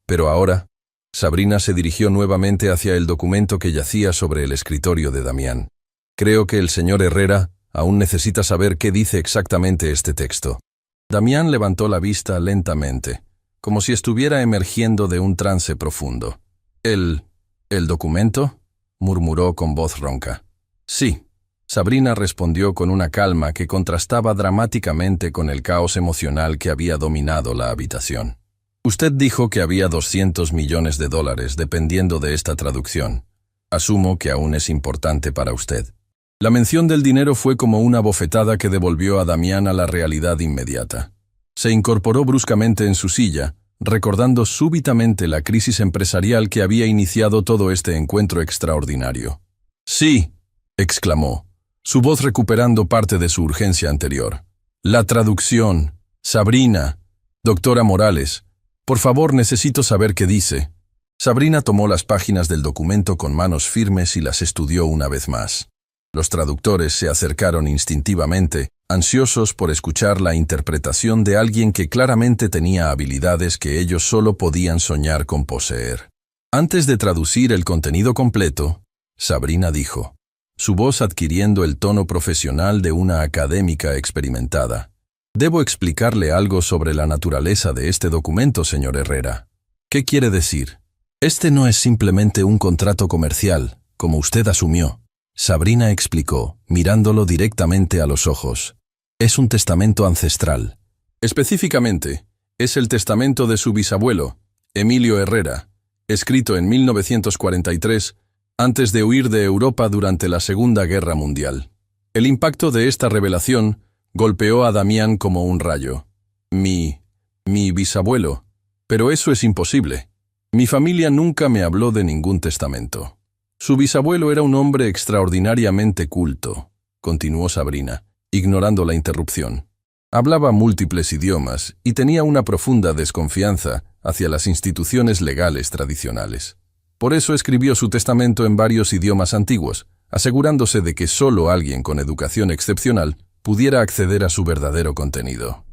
Pero ahora, Sabrina se dirigió nuevamente hacia el documento que yacía sobre el escritorio de Damián. Creo que el señor Herrera aún necesita saber qué dice exactamente este texto. Damián levantó la vista lentamente, como si estuviera emergiendo de un trance profundo. ¿El documento?, murmuró con voz ronca. Sí. Sabrina respondió con una calma que contrastaba dramáticamente con el caos emocional que había dominado la habitación. Usted dijo que había $200 millones dependiendo de esta traducción. Asumo que aún es importante para usted. La mención del dinero fue como una bofetada que devolvió a Damián a la realidad inmediata. Se incorporó bruscamente en su silla, recordando súbitamente la crisis empresarial que había iniciado todo este encuentro extraordinario. Sí, exclamó, su voz recuperando parte de su urgencia anterior. La traducción. Sabrina. Doctora Morales. Por favor, necesito saber qué dice. Sabrina tomó las páginas del documento con manos firmes y las estudió una vez más. Los traductores se acercaron instintivamente, ansiosos por escuchar la interpretación de alguien que claramente tenía habilidades que ellos solo podían soñar con poseer. Antes de traducir el contenido completo, Sabrina dijo, su voz adquiriendo el tono profesional de una académica experimentada: Debo explicarle algo sobre la naturaleza de este documento, señor Herrera. ¿Qué quiere decir? Este no es simplemente un contrato comercial, como usted asumió. Sabrina explicó, mirándolo directamente a los ojos. Es un testamento ancestral. Específicamente, es el testamento de su bisabuelo, Emilio Herrera, escrito en 1943, antes de huir de Europa durante la Segunda Guerra Mundial. El impacto de esta revelación golpeó a Damián como un rayo. Mi bisabuelo. Pero eso es imposible. Mi familia nunca me habló de ningún testamento. Su bisabuelo era un hombre extraordinariamente culto, continuó Sabrina, ignorando la interrupción. Hablaba múltiples idiomas y tenía una profunda desconfianza hacia las instituciones legales tradicionales. Por eso escribió su testamento en varios idiomas antiguos, asegurándose de que solo alguien con educación excepcional pudiera acceder a su verdadero contenido.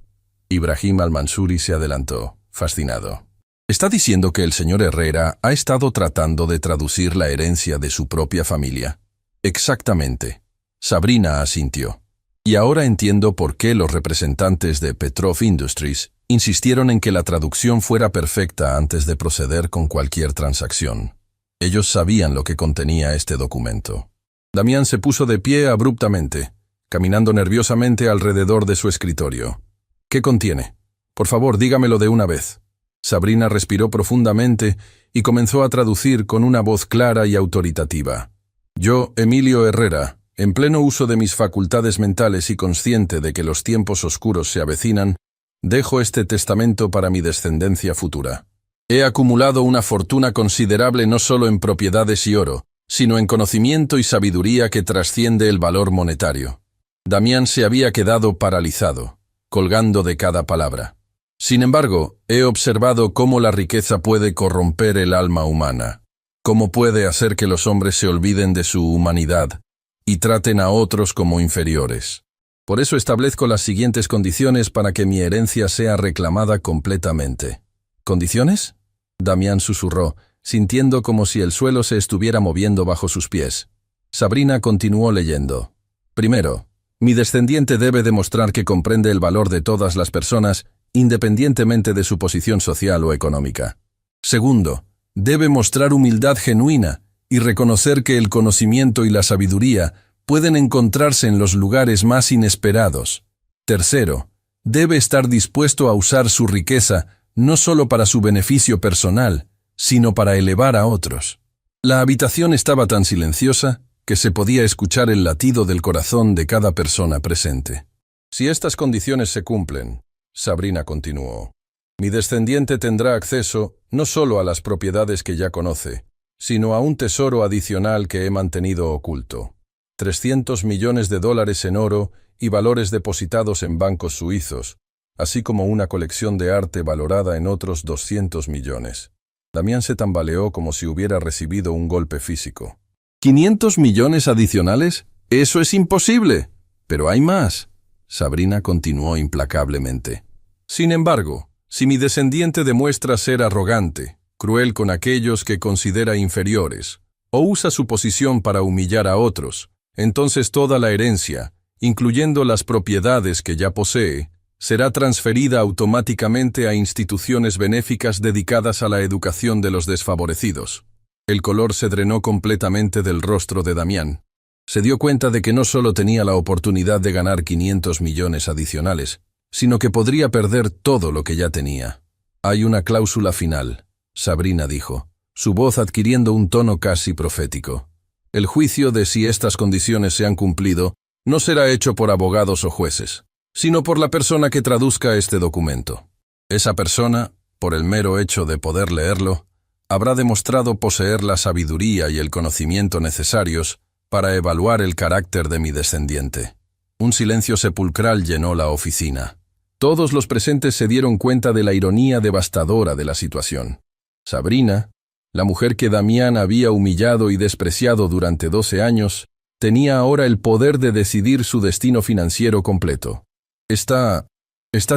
Ibrahim al-Mansuri se adelantó, fascinado. ¿Está diciendo que el señor Herrera ha estado tratando de traducir la herencia de su propia familia? Exactamente. Sabrina asintió. Y ahora entiendo por qué los representantes de Petrov Industries insistieron en que la traducción fuera perfecta antes de proceder con cualquier transacción. Ellos sabían lo que contenía este documento. Damián se puso de pie abruptamente, caminando nerviosamente alrededor de su escritorio. ¿Qué contiene? Por favor, dígamelo de una vez. Sabrina respiró profundamente y comenzó a traducir con una voz clara y autoritativa. Yo, Emilio Herrera, en pleno uso de mis facultades mentales y consciente de que los tiempos oscuros se avecinan, dejo este testamento para mi descendencia futura. He acumulado una fortuna considerable no solo en propiedades y oro, sino en conocimiento y sabiduría que trasciende el valor monetario. Damián se había quedado paralizado, colgando de cada palabra. Sin embargo, he observado cómo la riqueza puede corromper el alma humana, cómo puede hacer que los hombres se olviden de su humanidad y traten a otros como inferiores. Por eso establezco las siguientes condiciones para que mi herencia sea reclamada completamente. ¿Condiciones? Damián susurró, sintiendo como si el suelo se estuviera moviendo bajo sus pies. Sabrina continuó leyendo. Primero, mi descendiente debe demostrar que comprende el valor de todas las personas, independientemente de su posición social o económica. Segundo, debe mostrar humildad genuina y reconocer que el conocimiento y la sabiduría pueden encontrarse en los lugares más inesperados. Tercero, debe estar dispuesto a usar su riqueza no solo para su beneficio personal, sino para elevar a otros. La habitación estaba tan silenciosa que se podía escuchar el latido del corazón de cada persona presente. Si estas condiciones se cumplen, Sabrina continuó, mi descendiente tendrá acceso no solo a las propiedades que ya conoce, sino a un tesoro adicional que he mantenido oculto. 300 millones de dólares en oro y valores depositados en bancos suizos, así como una colección de arte valorada en otros 200 millones. Damián se tambaleó como si hubiera recibido un golpe físico. ¿500 millones adicionales? ¡Eso es imposible! Pero hay más. Sabrina continuó implacablemente. Sin embargo, si mi descendiente demuestra ser arrogante, cruel con aquellos que considera inferiores, o usa su posición para humillar a otros, entonces toda la herencia, incluyendo las propiedades que ya posee, será transferida automáticamente a instituciones benéficas dedicadas a la educación de los desfavorecidos. El color se drenó completamente del rostro de Damián. Se dio cuenta de que no solo tenía la oportunidad de ganar 500 millones adicionales, sino que podría perder todo lo que ya tenía. Hay una cláusula final, Sabrina dijo, su voz adquiriendo un tono casi profético. El juicio de si estas condiciones se han cumplido no será hecho por abogados o jueces, sino por la persona que traduzca este documento. Esa persona, por el mero hecho de poder leerlo, habrá demostrado poseer la sabiduría y el conocimiento necesarios para evaluar el carácter de mi descendiente. Un silencio sepulcral llenó la oficina. Todos los presentes se dieron cuenta de la ironía devastadora de la situación. Sabrina, la mujer que Damián había humillado y despreciado durante 12 años, tenía ahora el poder de decidir su destino financiero completo. ¿Está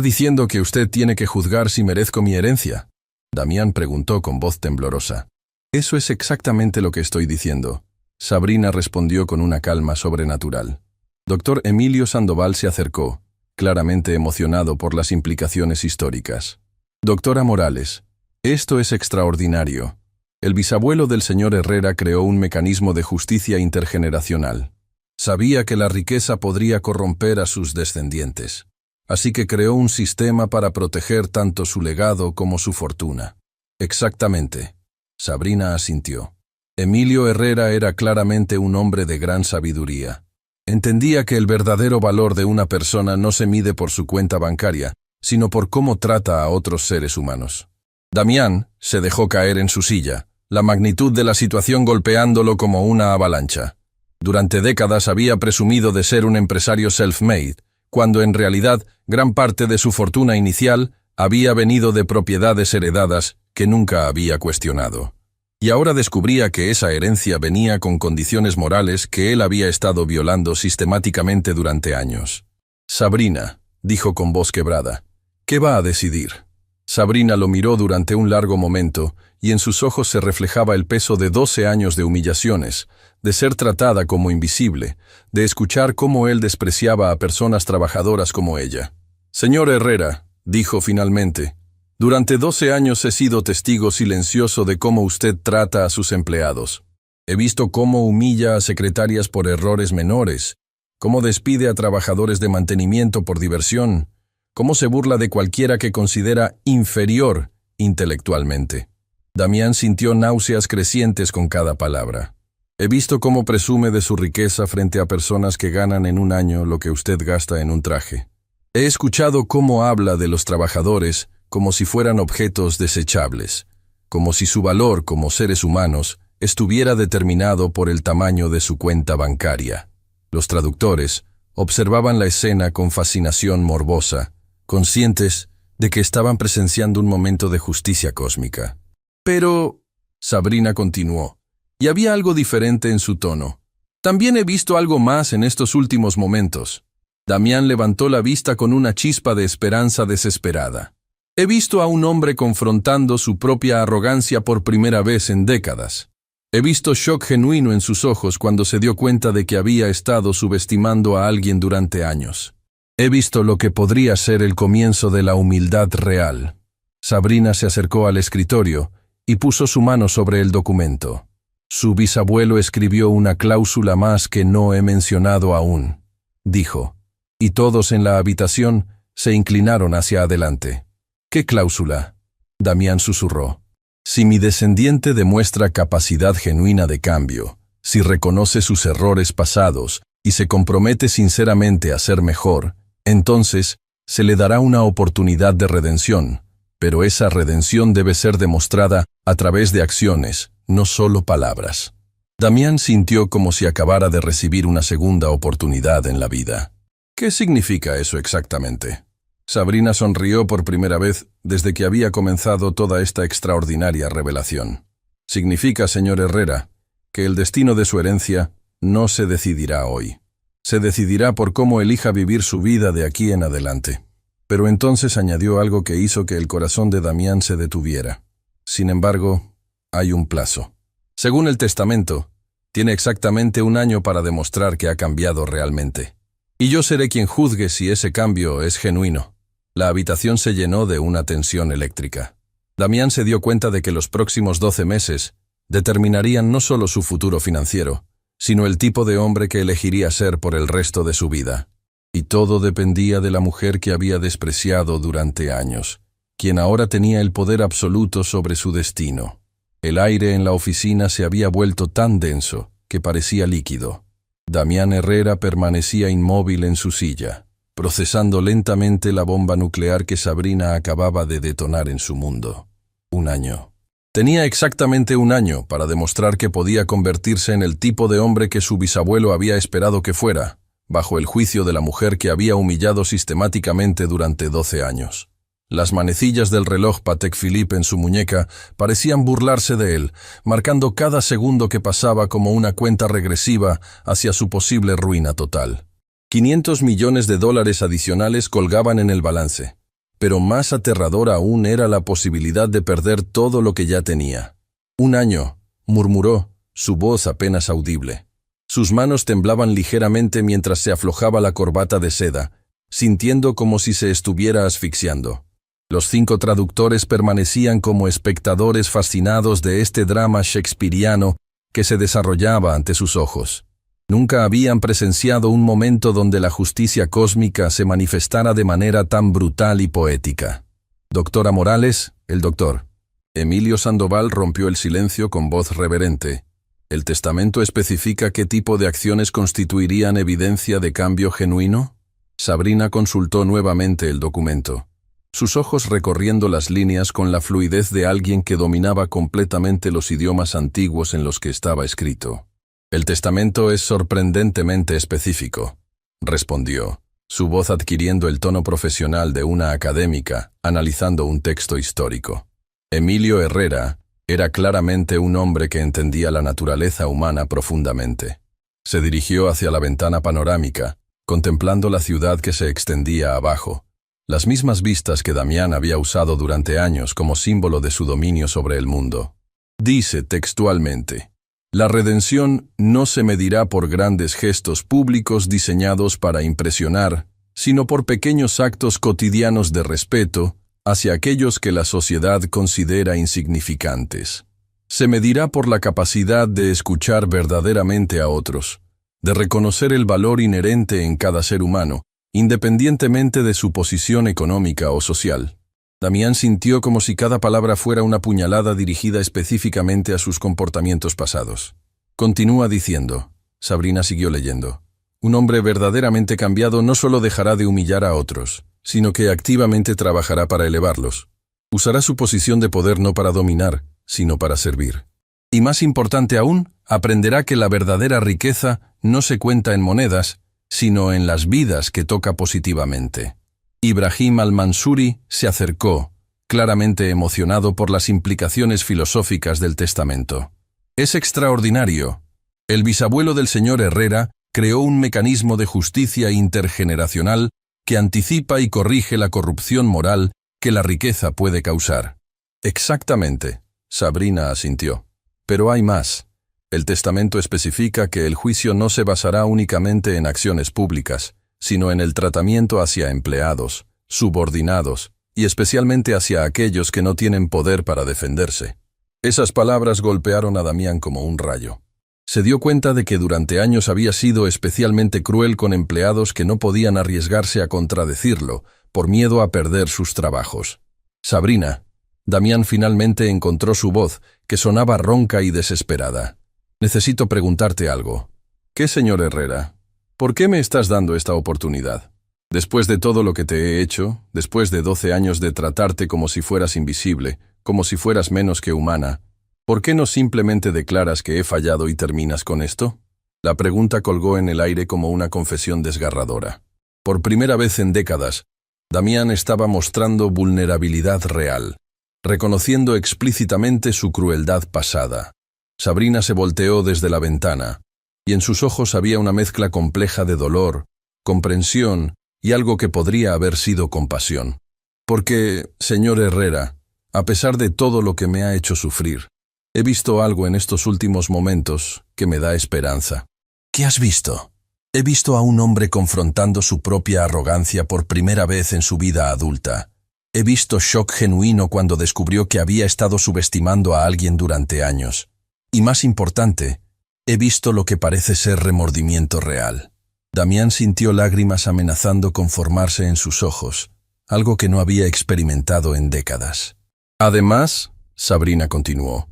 diciendo que usted tiene que juzgar si merezco mi herencia? Damián preguntó con voz temblorosa. Eso es exactamente lo que estoy diciendo. Sabrina respondió con una calma sobrenatural. Doctor Emilio Sandoval se acercó, claramente emocionado por las implicaciones históricas. Doctora Morales, esto es extraordinario. El bisabuelo del señor Herrera creó un mecanismo de justicia intergeneracional. Sabía que la riqueza podría corromper a sus descendientes. Así que creó un sistema para proteger tanto su legado como su fortuna. Exactamente. Sabrina asintió. Emilio Herrera era claramente un hombre de gran sabiduría. Entendía que el verdadero valor de una persona no se mide por su cuenta bancaria, sino por cómo trata a otros seres humanos. Damián se dejó caer en su silla, la magnitud de la situación golpeándolo como una avalancha. Durante décadas había presumido de ser un empresario self-made, cuando en realidad gran parte de su fortuna inicial había venido de propiedades heredadas que nunca había cuestionado. Y ahora descubría que esa herencia venía con condiciones morales que él había estado violando sistemáticamente durante años. Sabrina, dijo con voz quebrada, ¿qué va a decidir? Sabrina lo miró durante un largo momento y en sus ojos se reflejaba el peso de 12 años de humillaciones, de ser tratada como invisible, de escuchar cómo él despreciaba a personas trabajadoras como ella. Señor Herrera, dijo finalmente, durante 12 años he sido testigo silencioso de cómo usted trata a sus empleados. He visto cómo humilla a secretarias por errores menores cómo despide a trabajadores de mantenimiento por diversión, cómo se burla de cualquiera que considera inferior intelectualmente. Damián sintió náuseas crecientes con cada palabra. He visto cómo presume de su riqueza frente a personas que ganan en un año lo que usted gasta en un traje. He escuchado cómo habla de los trabajadores como si fueran objetos desechables, como si su valor como seres humanos estuviera determinado por el tamaño de su cuenta bancaria. Los traductores observaban la escena con fascinación morbosa, conscientes de que estaban presenciando un momento de justicia cósmica. Pero, Sabrina continuó, y había algo diferente en su tono. También he visto algo más en estos últimos momentos. Damián levantó la vista con una chispa de esperanza desesperada. He visto a un hombre confrontando su propia arrogancia por primera vez en décadas. He visto shock genuino en sus ojos cuando se dio cuenta de que había estado subestimando a alguien durante años. He visto lo que podría ser el comienzo de la humildad real. Sabrina se acercó al escritorio y puso su mano sobre el documento. Su bisabuelo escribió una cláusula más que no he mencionado aún, dijo, y todos en la habitación se inclinaron hacia adelante. ¿Qué cláusula? Damián susurró. Si mi descendiente demuestra capacidad genuina de cambio, si reconoce sus errores pasados y se compromete sinceramente a ser mejor, entonces se le dará una oportunidad de redención, pero esa redención debe ser demostrada a través de acciones, no solo palabras. Damián sintió como si acabara de recibir una segunda oportunidad en la vida. ¿Qué significa eso exactamente? Sabrina sonrió por primera vez desde que había comenzado toda esta extraordinaria revelación. Significa, señor Herrera, que el destino de su herencia no se decidirá hoy. Se decidirá por cómo elija vivir su vida de aquí en adelante. Pero entonces añadió algo que hizo que el corazón de Damián se detuviera. Sin embargo, hay un plazo. Según el testamento, tiene exactamente un año para demostrar que ha cambiado realmente. Y yo seré quien juzgue si ese cambio es genuino. La habitación se llenó de una tensión eléctrica. Damián se dio cuenta de que los próximos 12 meses determinarían no solo su futuro financiero, sino el tipo de hombre que elegiría ser por el resto de su vida. Y todo dependía de la mujer que había despreciado durante años, quien ahora tenía el poder absoluto sobre su destino. El aire en la oficina se había vuelto tan denso que parecía líquido. Damián Herrera permanecía inmóvil en su silla, procesando lentamente la bomba nuclear que Sabrina acababa de detonar en su mundo. Un año. Tenía exactamente un año para demostrar que podía convertirse en el tipo de hombre que su bisabuelo había esperado que fuera, bajo el juicio de la mujer que había humillado sistemáticamente durante 12 años. Las manecillas del reloj Patek Philippe en su muñeca parecían burlarse de él, marcando cada segundo que pasaba como una cuenta regresiva hacia su posible ruina total. 500 millones de dólares adicionales colgaban en el balance, pero más aterrador aún era la posibilidad de perder todo lo que ya tenía. Un año, murmuró, su voz apenas audible. Sus manos temblaban ligeramente mientras se aflojaba la corbata de seda, sintiendo como si se estuviera asfixiando. Los 5 traductores permanecían como espectadores fascinados de este drama shakespeariano que se desarrollaba ante sus ojos. Nunca habían presenciado un momento donde la justicia cósmica se manifestara de manera tan brutal y poética. Doctora Morales, el doctor. Emilio Sandoval rompió el silencio con voz reverente. ¿El testamento especifica qué tipo de acciones constituirían evidencia de cambio genuino? Sabrina consultó nuevamente el documento, sus ojos recorriendo las líneas con la fluidez de alguien que dominaba completamente los idiomas antiguos en los que estaba escrito. El testamento es sorprendentemente específico, respondió, su voz adquiriendo el tono profesional de una académica analizando un texto histórico. Emilio Herrera era claramente un hombre que entendía la naturaleza humana profundamente. Se dirigió hacia la ventana panorámica, contemplando la ciudad que se extendía abajo, las mismas vistas que Damián había usado durante años como símbolo de su dominio sobre el mundo. Dice textualmente: la redención no se medirá por grandes gestos públicos diseñados para impresionar, sino por pequeños actos cotidianos de respeto hacia aquellos que la sociedad considera insignificantes. Se medirá por la capacidad de escuchar verdaderamente a otros, de reconocer el valor inherente en cada ser humano, independientemente de su posición económica o social. Damián sintió como si cada palabra fuera una puñalada dirigida específicamente a sus comportamientos pasados. Continúa diciendo, Sabrina siguió leyendo, un hombre verdaderamente cambiado no solo dejará de humillar a otros, sino que activamente trabajará para elevarlos. Usará su posición de poder no para dominar, sino para servir. Y más importante aún, aprenderá que la verdadera riqueza no se cuenta en monedas, sino en las vidas que toca positivamente. Ibrahim al-Mansuri se acercó, claramente emocionado por las implicaciones filosóficas del testamento. Es extraordinario. El bisabuelo del señor Herrera creó un mecanismo de justicia intergeneracional que anticipa y corrige la corrupción moral que la riqueza puede causar. Exactamente, Sabrina asintió. Pero hay más. El testamento especifica que el juicio no se basará únicamente en acciones públicas, sino en el tratamiento hacia empleados, subordinados, y especialmente hacia aquellos que no tienen poder para defenderse. Esas palabras golpearon a Damián como un rayo. Se dio cuenta de que durante años había sido especialmente cruel con empleados que no podían arriesgarse a contradecirlo, por miedo a perder sus trabajos. Sabrina. Damián finalmente encontró su voz, que sonaba ronca y desesperada. Necesito preguntarte algo. ¿Qué, señor Herrera? ¿Por qué me estás dando esta oportunidad? Después de todo lo que te he hecho, después de 12 años de tratarte como si fueras invisible, como si fueras menos que humana, ¿por qué no simplemente declaras que he fallado y terminas con esto? La pregunta colgó en el aire como una confesión desgarradora. Por primera vez en décadas, Damián estaba mostrando vulnerabilidad real, reconociendo explícitamente su crueldad pasada. Sabrina se volteó desde la ventana, y en sus ojos había una mezcla compleja de dolor, comprensión y algo que podría haber sido compasión. Porque, señor Herrera, a pesar de todo lo que me ha hecho sufrir, he visto algo en estos últimos momentos que me da esperanza. ¿Qué has visto? He visto a un hombre confrontando su propia arrogancia por primera vez en su vida adulta. He visto shock genuino cuando descubrió que había estado subestimando a alguien durante años. Y más importante, he visto lo que parece ser remordimiento real. Damián sintió lágrimas amenazando con formarse en sus ojos, algo que no había experimentado en décadas. Además, Sabrina continuó,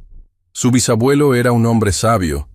su bisabuelo era un hombre sabio.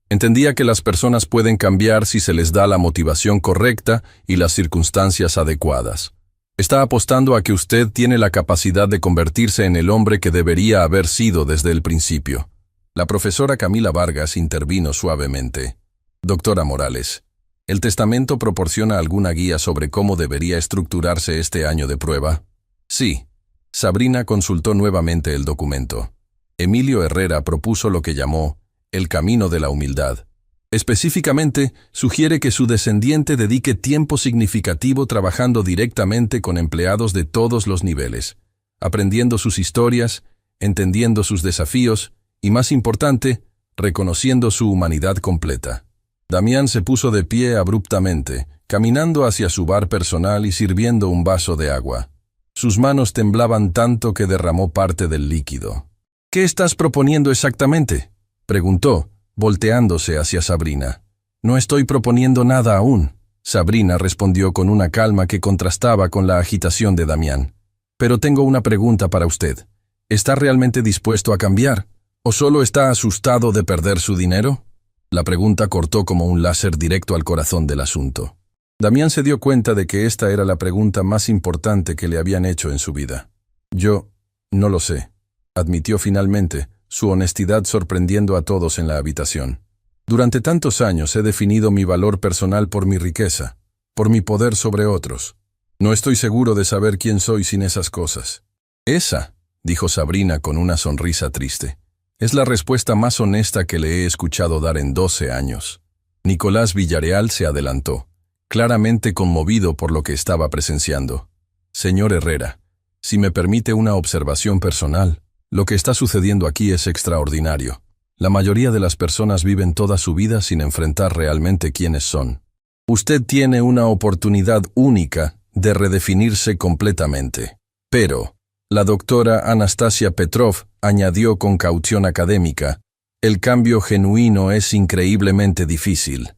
Entendía que las personas pueden cambiar si se les da la motivación correcta y las circunstancias adecuadas. Está apostando a que usted tiene la capacidad de convertirse en el hombre que debería haber sido desde el principio. La profesora Camila Vargas intervino suavemente. Doctora Morales, ¿el testamento proporciona alguna guía sobre cómo debería estructurarse este año de prueba? Sí. Sabrina consultó nuevamente el documento. Emilio Herrera propuso lo que llamó el camino de la humildad. Específicamente, sugiere que su descendiente dedique tiempo significativo trabajando directamente con empleados de todos los niveles, aprendiendo sus historias, entendiendo sus desafíos y, más importante, reconociendo su humanidad completa. Damián se puso de pie abruptamente, caminando hacia su bar personal y sirviendo un vaso de agua. Sus manos temblaban tanto que derramó parte del líquido. ¿Qué estás proponiendo exactamente?, preguntó, volteándose hacia Sabrina. No estoy proponiendo nada aún, Sabrina respondió con una calma que contrastaba con la agitación de Damián. Pero tengo una pregunta para usted. ¿Está realmente dispuesto a cambiar? ¿O solo está asustado de perder su dinero? La pregunta cortó como un láser directo al corazón del asunto. Damián se dio cuenta de que esta era la pregunta más importante que le habían hecho en su vida. Yo no lo sé, admitió finalmente, su honestidad sorprendiendo a todos en la habitación. Durante tantos años he definido mi valor personal por mi riqueza, por mi poder sobre otros. No estoy seguro de saber quién soy sin esas cosas. Esa, dijo Sabrina con una sonrisa triste, es la respuesta más honesta que le he escuchado dar en 12 años. Nicolás Villareal se adelantó, claramente conmovido por lo que estaba presenciando. Señor Herrera, si me permite una observación personal, lo que está sucediendo aquí es extraordinario. La mayoría de las personas viven toda su vida sin enfrentar realmente quiénes son. Usted tiene una oportunidad única de redefinirse completamente. Pero, la doctora Anastasia Petrov añadió con caución académica, el cambio genuino es increíblemente difícil.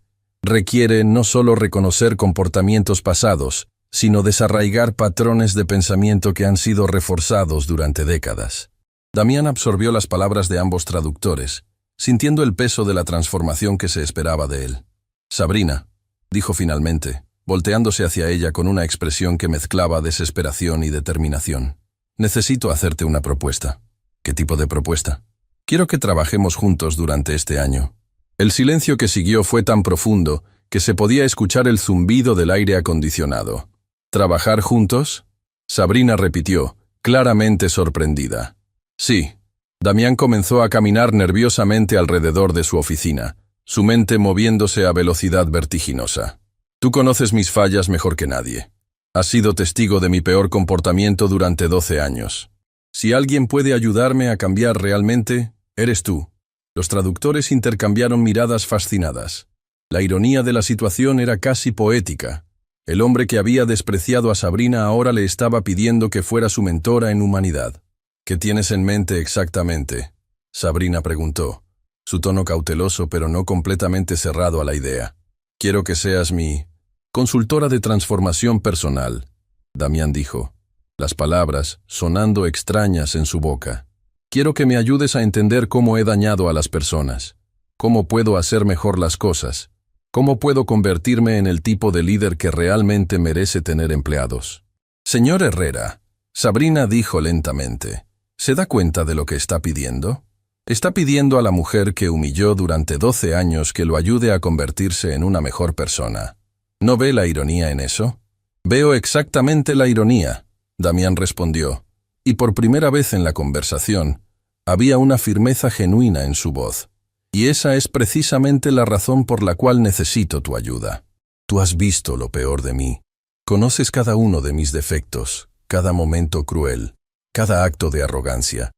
Requiere no solo reconocer comportamientos pasados, sino desarraigar patrones de pensamiento que han sido reforzados durante décadas. Damián absorbió las palabras de ambos traductores, sintiendo el peso de la transformación que se esperaba de él. «Sabrina», dijo finalmente, volteándose hacia ella con una expresión que mezclaba desesperación y determinación. «Necesito hacerte una propuesta». «¿Qué tipo de propuesta?» «Quiero que trabajemos juntos durante este año». El silencio que siguió fue tan profundo que se podía escuchar el zumbido del aire acondicionado. «¿Trabajar juntos?», Sabrina repitió, claramente sorprendida. «Sí». Damián comenzó a caminar nerviosamente alrededor de su oficina, su mente moviéndose a velocidad vertiginosa. «Tú conoces mis fallas mejor que nadie. Has sido testigo de mi peor comportamiento durante 12 años. Si alguien puede ayudarme a cambiar realmente, eres tú». Los traductores intercambiaron miradas fascinadas. La ironía de la situación era casi poética. El hombre que había despreciado a Sabrina ahora le estaba pidiendo que fuera su mentora en humanidad. «¿Qué tienes en mente exactamente?», Sabrina preguntó, su tono cauteloso pero no completamente cerrado a la idea. «Quiero que seas mi consultora de transformación personal», Damián dijo, las palabras sonando extrañas en su boca. «Quiero que me ayudes a entender cómo he dañado a las personas, cómo puedo hacer mejor las cosas, cómo puedo convertirme en el tipo de líder que realmente merece tener empleados». «Señor Herrera», Sabrina dijo lentamente, ¿se da cuenta de lo que está pidiendo? Está pidiendo a la mujer que humilló durante 12 años que lo ayude a convertirse en una mejor persona. ¿No ve la ironía en eso? «Veo exactamente la ironía», Damián respondió, y por primera vez en la conversación, había una firmeza genuina en su voz. «Y esa es precisamente la razón por la cual necesito tu ayuda. Tú has visto lo peor de mí. Conoces cada uno de mis defectos, cada momento cruel, cada acto de arrogancia.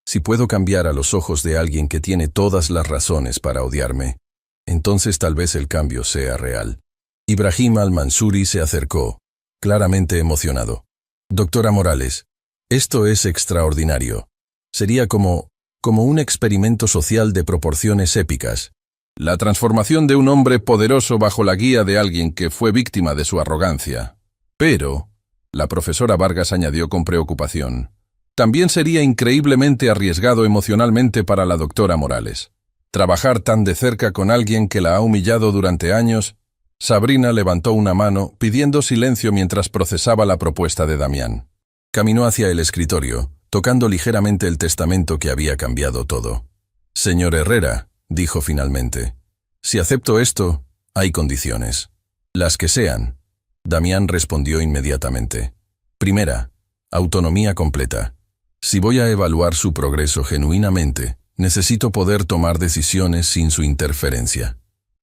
Si puedo cambiar a los ojos de alguien que tiene todas las razones para odiarme, entonces tal vez el cambio sea real». Ibrahim al-Mansuri se acercó, claramente emocionado. «Doctora Morales, esto es extraordinario. Sería como un experimento social de proporciones épicas. La transformación de un hombre poderoso bajo la guía de alguien que fue víctima de su arrogancia. Pero», la profesora Vargas añadió con preocupación, «también sería increíblemente arriesgado emocionalmente para la doctora Morales. Trabajar tan de cerca con alguien que la ha humillado durante años». Sabrina levantó una mano, pidiendo silencio mientras procesaba la propuesta de Damián. Caminó hacia el escritorio, tocando ligeramente el testamento que había cambiado todo. «Señor Herrera», dijo finalmente, «si acepto esto, hay condiciones. Las que sean». Damián respondió inmediatamente. «Primera, autonomía completa. Si voy a evaluar su progreso genuinamente, necesito poder tomar decisiones sin su interferencia.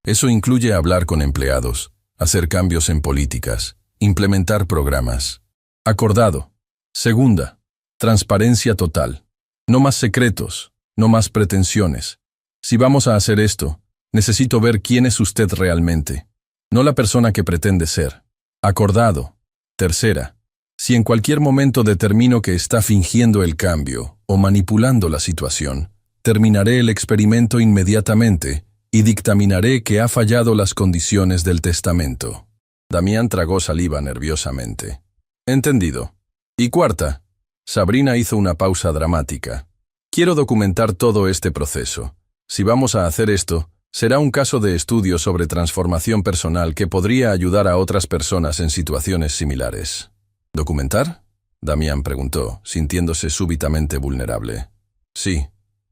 Eso incluye hablar con empleados, hacer cambios en políticas, implementar programas». «Acordado». Segunda, transparencia total. No más secretos, no más pretensiones. Si vamos a hacer esto, necesito ver quién es usted realmente, no la persona que pretende ser. Acordado. Tercera, si en cualquier momento determino que está fingiendo el cambio o manipulando la situación, terminaré el experimento inmediatamente y dictaminaré que ha fallado las condiciones del testamento. Damián tragó saliva nerviosamente. «Entendido». Y cuarta, Sabrina hizo una pausa dramática. «Quiero documentar todo este proceso. Si vamos a hacer esto, será un caso de estudio sobre transformación personal que podría ayudar a otras personas en situaciones similares». «¿Documentar?», Damián preguntó, sintiéndose súbitamente vulnerable. «Sí,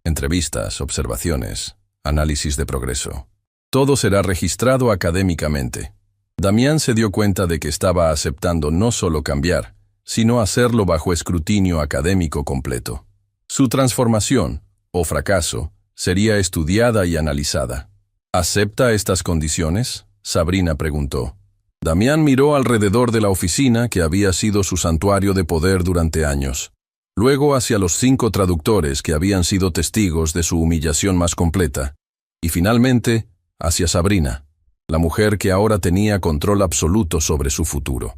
entrevistas, observaciones, análisis de progreso. Todo será registrado académicamente». Damián se dio cuenta de que estaba aceptando no solo cambiar, sino hacerlo bajo escrutinio académico completo. Su transformación, o fracaso, sería estudiada y analizada. «¿Acepta estas condiciones?», Sabrina preguntó. Damián miró alrededor de la oficina que había sido su santuario de poder durante años, luego hacia los 5 traductores que habían sido testigos de su humillación más completa, y finalmente hacia Sabrina, la mujer que ahora tenía control absoluto sobre su futuro.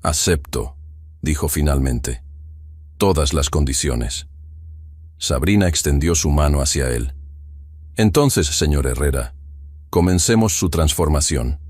«Acepto», dijo finalmente, «todas las condiciones». Sabrina extendió su mano hacia él. «Entonces, señor Herrera, Comencemos su transformación.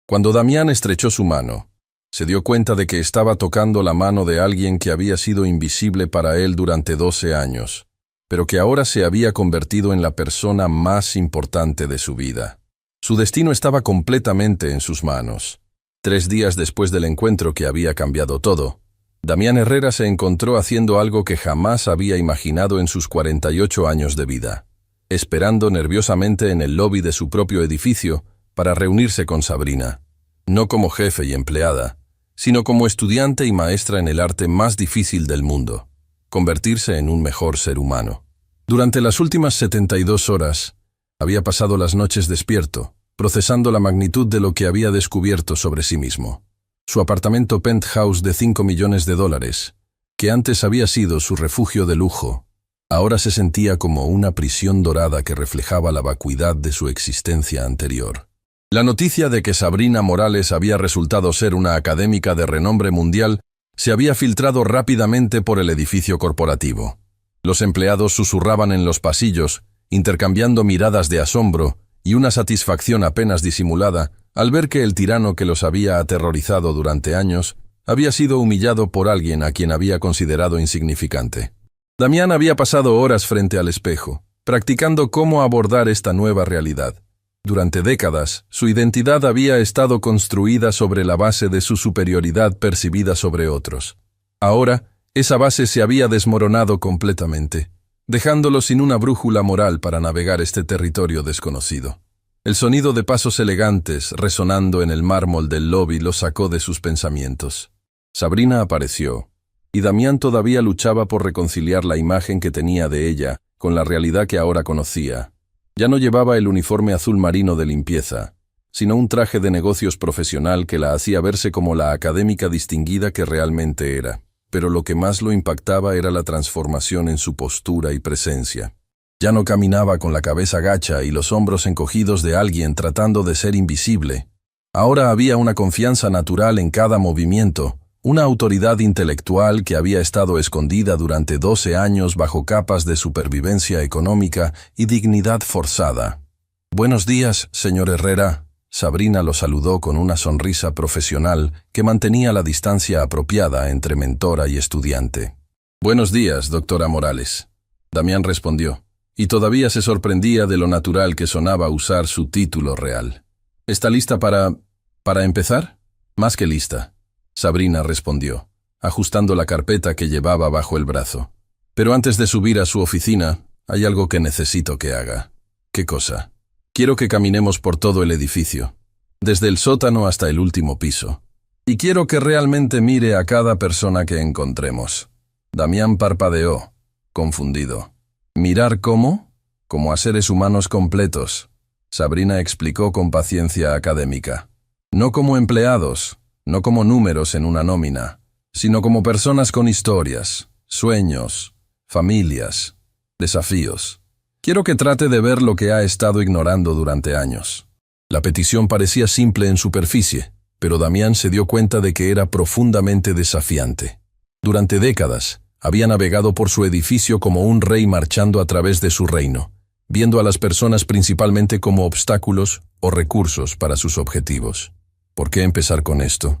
Cuando Damián estrechó su mano, se dio cuenta de que estaba tocando la mano de alguien que había sido invisible para él durante 12 años, pero que ahora se había convertido en la persona más importante de su vida. Su destino estaba completamente en sus manos. 3 días después del encuentro que había cambiado todo, Damián Herrera se encontró haciendo algo que jamás había imaginado en sus 48 años de vida, esperando nerviosamente en el lobby de su propio edificio para reunirse con Sabrina, no como jefe y empleada, sino como estudiante y maestra en el arte más difícil del mundo, convertirse en un mejor ser humano. Durante las últimas 72 horas, había pasado las noches despierto, procesando la magnitud de lo que había descubierto sobre sí mismo. Su apartamento penthouse de $5 millones, que antes había sido su refugio de lujo, ahora se sentía como una prisión dorada que reflejaba la vacuidad de su existencia anterior. La noticia de que Sabrina Morales había resultado ser una académica de renombre mundial se había filtrado rápidamente por el edificio corporativo. Los empleados susurraban en los pasillos, intercambiando miradas de asombro y una satisfacción apenas disimulada al ver que el tirano que los había aterrorizado durante años había sido humillado por alguien a quien había considerado insignificante. Damián había pasado horas frente al espejo, practicando cómo abordar esta nueva realidad. Durante décadas, su identidad había estado construida sobre la base de su superioridad percibida sobre otros. Ahora, esa base se había desmoronado completamente, dejándolo sin una brújula moral para navegar este territorio desconocido. El sonido de pasos elegantes resonando en el mármol del lobby lo sacó de sus pensamientos. Sabrina apareció, y Damián todavía luchaba por reconciliar la imagen que tenía de ella con la realidad que ahora conocía. Ya no llevaba el uniforme azul marino de limpieza, sino un traje de negocios profesional que la hacía verse como la académica distinguida que realmente era. Pero lo que más lo impactaba era la transformación en su postura y presencia. Ya no caminaba con la cabeza gacha y los hombros encogidos de alguien tratando de ser invisible. Ahora había una confianza natural en cada movimiento, una autoridad intelectual que había estado escondida durante 12 años bajo capas de supervivencia económica y dignidad forzada. «Buenos días, señor Herrera». Sabrina lo saludó con una sonrisa profesional que mantenía la distancia apropiada entre mentora y estudiante. «Buenos días, doctora Morales», Damián respondió, y todavía se sorprendía de lo natural que sonaba usar su título real. «¿Está lista para empezar?» «Más que lista», Sabrina respondió, ajustando la carpeta que llevaba bajo el brazo. «Pero antes de subir a su oficina, hay algo que necesito que haga». «¿Qué cosa?» «Quiero que caminemos por todo el edificio, desde el sótano hasta el último piso. Y quiero que realmente mire a cada persona que encontremos». Damián parpadeó, confundido. «¿Mirar cómo?» «Como a seres humanos completos», Sabrina explicó con paciencia académica. «No como empleados, no como números en una nómina, sino como personas con historias, sueños, familias, desafíos. Quiero que trate de ver lo que ha estado ignorando durante años». La petición parecía simple en superficie, pero Damián se dio cuenta de que era profundamente desafiante. Durante décadas, había navegado por su edificio como un rey marchando a través de su reino, viendo a las personas principalmente como obstáculos o recursos para sus objetivos. «¿Por qué empezar con esto?»,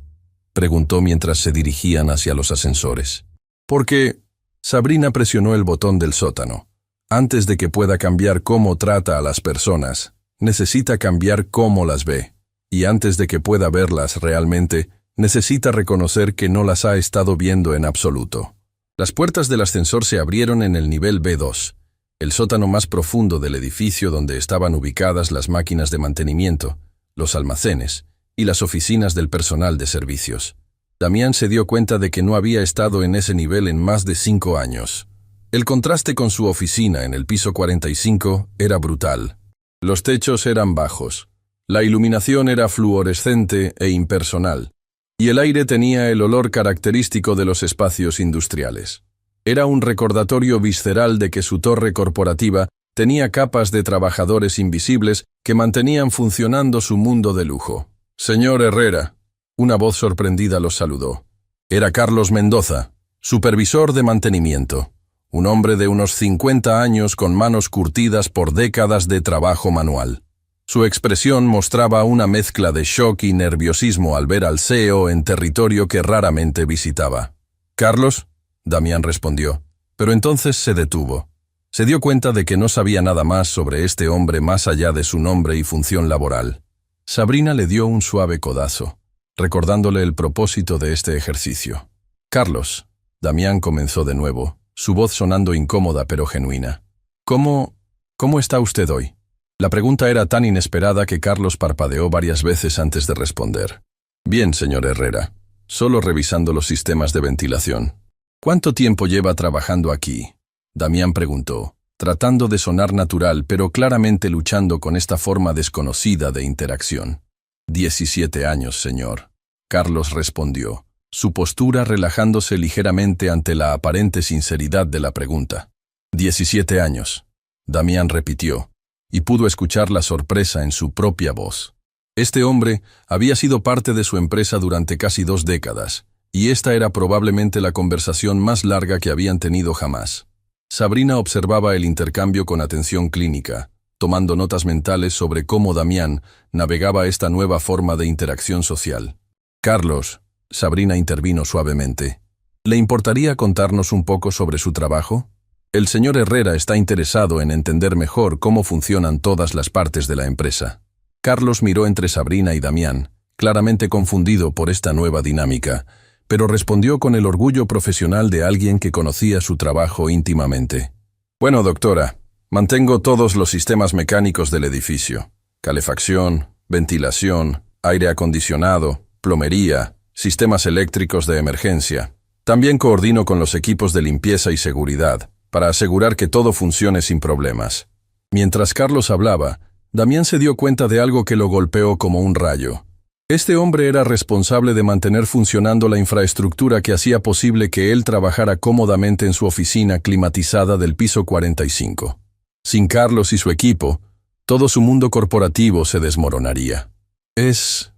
preguntó mientras se dirigían hacia los ascensores. «Porque…» Sabrina presionó el botón del sótano. «Antes de que pueda cambiar cómo trata a las personas, necesita cambiar cómo las ve. Y antes de que pueda verlas realmente, necesita reconocer que no las ha estado viendo en absoluto». Las puertas del ascensor se abrieron en el nivel B2, el sótano más profundo del edificio donde estaban ubicadas las máquinas de mantenimiento, los almacenes y las oficinas del personal de servicios. Damián se dio cuenta de que no había estado en ese nivel en más de 5 años. El contraste con su oficina en el piso 45 era brutal. Los techos eran bajos, la iluminación era fluorescente e impersonal, y el aire tenía el olor característico de los espacios industriales. Era un recordatorio visceral de que su torre corporativa tenía capas de trabajadores invisibles que mantenían funcionando su mundo de lujo. «Señor Herrera», una voz sorprendida los saludó. Era Carlos Mendoza, supervisor de mantenimiento, un hombre de unos 50 años con manos curtidas por décadas de trabajo manual. Su expresión mostraba una mezcla de shock y nerviosismo al ver al CEO en territorio que raramente visitaba. «Carlos», Damián respondió, pero entonces se detuvo. Se dio cuenta de que no sabía nada más sobre este hombre más allá de su nombre y función laboral. Sabrina le dio un suave codazo, recordándole el propósito de este ejercicio. «Carlos», Damián comenzó de nuevo, su voz sonando incómoda pero genuina. «¿Cómo está usted hoy?» La pregunta era tan inesperada que Carlos parpadeó varias veces antes de responder. «Bien, señor Herrera, solo revisando los sistemas de ventilación». «¿Cuánto tiempo lleva trabajando aquí?», Damián preguntó, tratando de sonar natural, pero claramente luchando con esta forma desconocida de interacción. 17 años, señor», Carlos respondió, su postura relajándose ligeramente ante la aparente sinceridad de la pregunta. 17 años, Damián repitió, y pudo escuchar la sorpresa en su propia voz. Este hombre había sido parte de su empresa durante casi 2 décadas, y esta era probablemente la conversación más larga que habían tenido jamás. Sabrina observaba el intercambio con atención clínica, tomando notas mentales sobre cómo Damián navegaba esta nueva forma de interacción social. «Carlos», Sabrina intervino suavemente, «¿le importaría contarnos un poco sobre su trabajo? El señor Herrera está interesado en entender mejor cómo funcionan todas las partes de la empresa». Carlos miró entre Sabrina y Damián, claramente confundido por esta nueva dinámica, pero respondió con el orgullo profesional de alguien que conocía su trabajo íntimamente. «Bueno, doctora, mantengo todos los sistemas mecánicos del edificio: calefacción, ventilación, aire acondicionado, plomería, sistemas eléctricos de emergencia. También coordino con los equipos de limpieza y seguridad, para asegurar que todo funcione sin problemas». Mientras Carlos hablaba, Damián se dio cuenta de algo que lo golpeó como un rayo. Este hombre era responsable de mantener funcionando la infraestructura que hacía posible que él trabajara cómodamente en su oficina climatizada del piso 45. Sin Carlos y su equipo, todo su mundo corporativo se desmoronaría. Es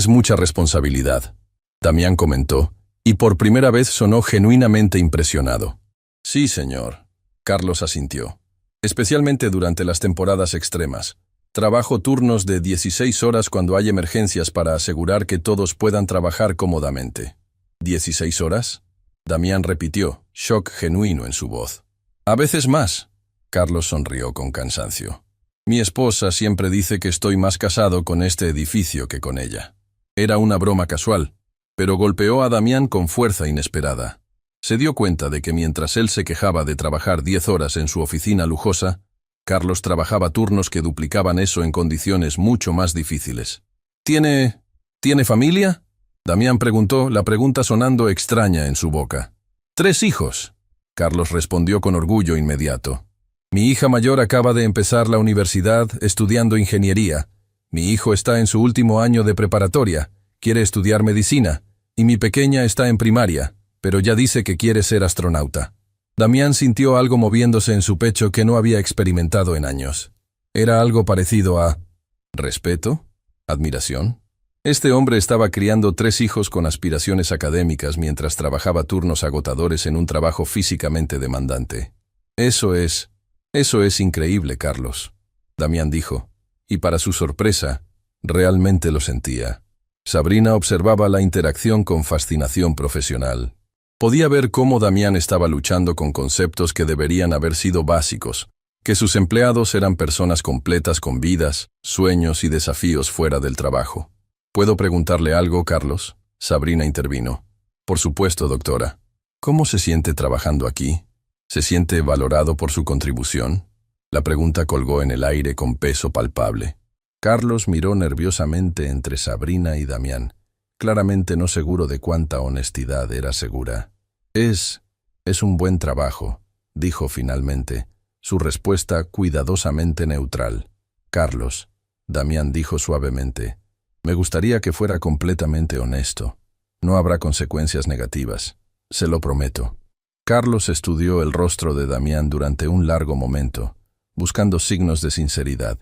mucha responsabilidad», Damián comentó, y por primera vez sonó genuinamente impresionado. «Sí, señor», Carlos asintió, «especialmente durante las temporadas extremas. Trabajo turnos de 16 horas cuando hay emergencias para asegurar que todos puedan trabajar cómodamente». «¿16 horas?» Damián repitió, shock genuino en su voz. «A veces más», Carlos sonrió con cansancio. «Mi esposa siempre dice que estoy más casado con este edificio que con ella». Era una broma casual, pero golpeó a Damián con fuerza inesperada. Se dio cuenta de que mientras él se quejaba de trabajar 10 horas en su oficina lujosa, Carlos trabajaba turnos que duplicaban eso en condiciones mucho más difíciles. ¿Tiene familia?», Damián preguntó, la pregunta sonando extraña en su boca. «3 hijos», Carlos respondió con orgullo inmediato. «Mi hija mayor acaba de empezar la universidad estudiando ingeniería. Mi hijo está en su último año de preparatoria, quiere estudiar medicina, y mi pequeña está en primaria, pero ya dice que quiere ser astronauta». Damián sintió algo moviéndose en su pecho que no había experimentado en años. Era algo parecido a ¿respeto? ¿Admiración? Este hombre estaba criando 3 hijos con aspiraciones académicas mientras trabajaba turnos agotadores en un trabajo físicamente demandante. Eso es increíble, Carlos», Damián dijo, y para su sorpresa, realmente lo sentía. Sabrina observaba la interacción con fascinación profesional. Podía ver cómo Damián estaba luchando con conceptos que deberían haber sido básicos, que sus empleados eran personas completas con vidas, sueños y desafíos fuera del trabajo. «¿Puedo preguntarle algo, Carlos?», Sabrina intervino. «Por supuesto, doctora. ¿Cómo se siente trabajando aquí? ¿Se siente valorado por su contribución?». La pregunta colgó en el aire con peso palpable. Carlos miró nerviosamente entre Sabrina y Damián, claramente no seguro de cuánta honestidad era segura. Es un buen trabajo», dijo finalmente, su respuesta cuidadosamente neutral. «Carlos», Damián dijo suavemente, «me gustaría que fuera completamente honesto. No habrá consecuencias negativas, se lo prometo». Carlos estudió el rostro de Damián durante un largo momento, buscando signos de sinceridad.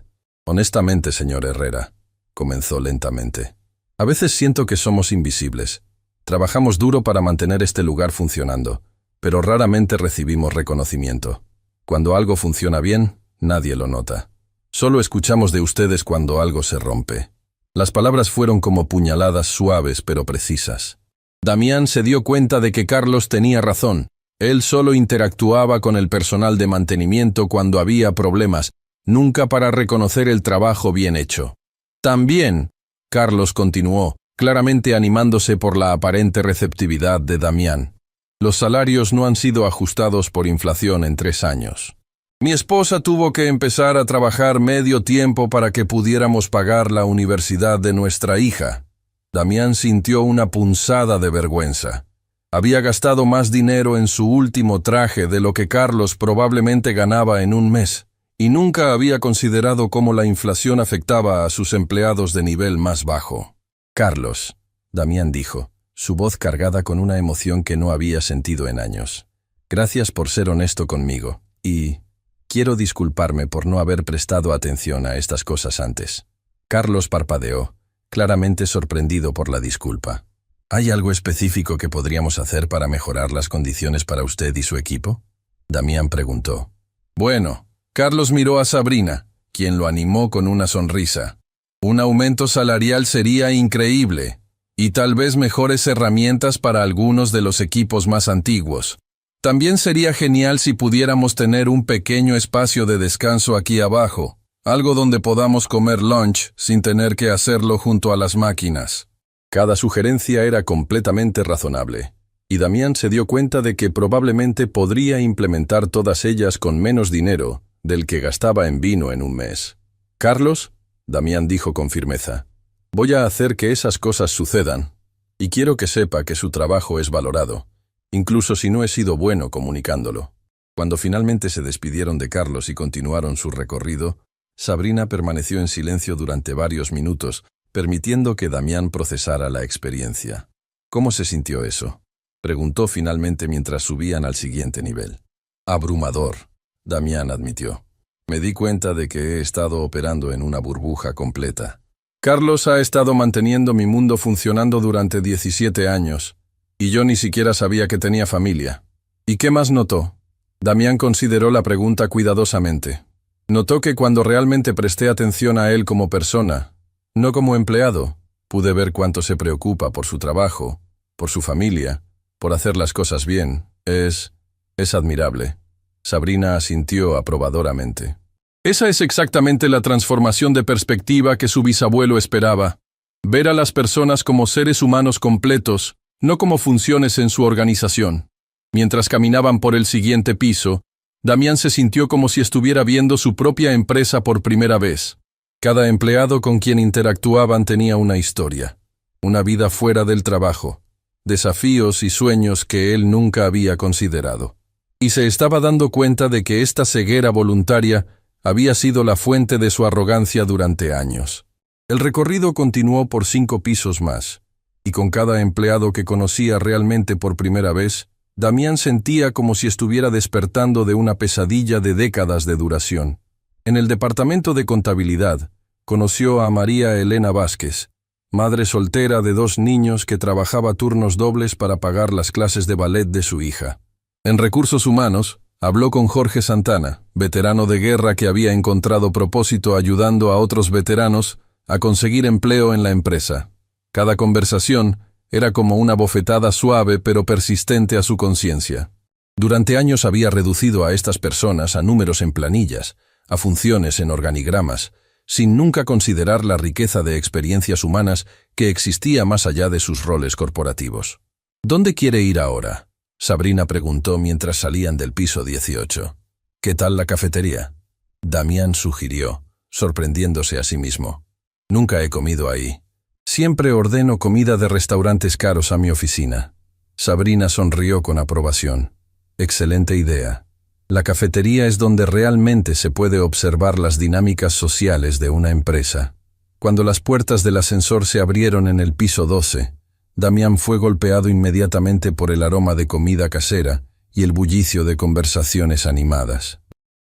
«Honestamente, señor Herrera», comenzó lentamente, «a veces siento que somos invisibles. Trabajamos duro para mantener este lugar funcionando, pero raramente recibimos reconocimiento. Cuando algo funciona bien, nadie lo nota. Solo escuchamos de ustedes cuando algo se rompe. Las palabras fueron como puñaladas suaves pero precisas. Damián se dio cuenta de que Carlos tenía razón. Él solo interactuaba con el personal de mantenimiento cuando había problemas, nunca para reconocer el trabajo bien hecho. También, Carlos continuó, claramente animándose por la aparente receptividad de Damián. Los salarios no han sido ajustados por inflación en 3 años. Mi esposa tuvo que empezar a trabajar medio tiempo para que pudiéramos pagar la universidad de nuestra hija. Damián sintió una punzada de vergüenza. Había gastado más dinero en su último traje de lo que Carlos probablemente ganaba en un mes, y nunca había considerado cómo la inflación afectaba a sus empleados de nivel más bajo. Carlos, Damián dijo, su voz cargada con una emoción que no había sentido en años. Gracias por ser honesto conmigo, y quiero disculparme por no haber prestado atención a estas cosas antes. Carlos parpadeó, claramente sorprendido por la disculpa. ¿Hay algo específico que podríamos hacer para mejorar las condiciones para usted y su equipo? Damián preguntó. Bueno, Carlos miró a Sabrina, quien lo animó con una sonrisa. Un aumento salarial sería increíble, y tal vez mejores herramientas para algunos de los equipos más antiguos. También sería genial si pudiéramos tener un pequeño espacio de descanso aquí abajo, algo donde podamos comer lunch sin tener que hacerlo junto a las máquinas. Cada sugerencia era completamente razonable, y Damián se dio cuenta de que probablemente podría implementar todas ellas con menos dinero del que gastaba en vino en un mes. «Carlos», Damián dijo con firmeza, «voy a hacer que esas cosas sucedan, y quiero que sepa que su trabajo es valorado, incluso si no he sido bueno comunicándolo». Cuando finalmente se despidieron de Carlos y continuaron su recorrido, Sabrina permaneció en silencio durante varios minutos, permitiendo que Damián procesara la experiencia. «¿Cómo se sintió eso?», preguntó finalmente mientras subían al siguiente nivel. «Abrumador», Damián admitió. «Me di cuenta de que he estado operando en una burbuja completa. Carlos ha estado manteniendo mi mundo funcionando durante 17 años, y yo ni siquiera sabía que tenía familia». «¿Y qué más notó?». Damián consideró la pregunta cuidadosamente. «Notó que cuando realmente presté atención a él como persona, no como empleado, pude ver cuánto se preocupa por su trabajo, por su familia, por hacer las cosas bien. Es admirable». Sabrina asintió aprobadoramente. «Esa es exactamente la transformación de perspectiva que su bisabuelo esperaba. Ver a las personas como seres humanos completos, no como funciones en su organización». Mientras caminaban por el siguiente piso, Damián se sintió como si estuviera viendo su propia empresa por primera vez. Cada empleado con quien interactuaban tenía una historia, una vida fuera del trabajo, desafíos y sueños que él nunca había considerado. Y se estaba dando cuenta de que esta ceguera voluntaria había sido la fuente de su arrogancia durante años. El recorrido continuó por 5 pisos más, y con cada empleado que conocía realmente por primera vez, Damián sentía como si estuviera despertando de una pesadilla de décadas de duración. En el departamento de contabilidad, conoció a María Elena Vázquez, madre soltera de 2 niños que trabajaba turnos dobles para pagar las clases de ballet de su hija. En recursos humanos, habló con Jorge Santana, veterano de guerra que había encontrado propósito ayudando a otros veteranos a conseguir empleo en la empresa. Cada conversación era como una bofetada suave pero persistente a su conciencia. Durante años había reducido a estas personas a números en planillas, a funciones en organigramas, sin nunca considerar la riqueza de experiencias humanas que existía más allá de sus roles corporativos. ¿Dónde quiere ir ahora?, Sabrina preguntó mientras salían del piso 18. «¿Qué tal la cafetería?», Damián sugirió, sorprendiéndose a sí mismo. «Nunca he comido ahí. Siempre ordeno comida de restaurantes caros a mi oficina». Sabrina sonrió con aprobación. «Excelente idea. La cafetería es donde realmente se puede observar las dinámicas sociales de una empresa». Cuando las puertas del ascensor se abrieron en el piso 12, Damián fue golpeado inmediatamente por el aroma de comida casera y el bullicio de conversaciones animadas.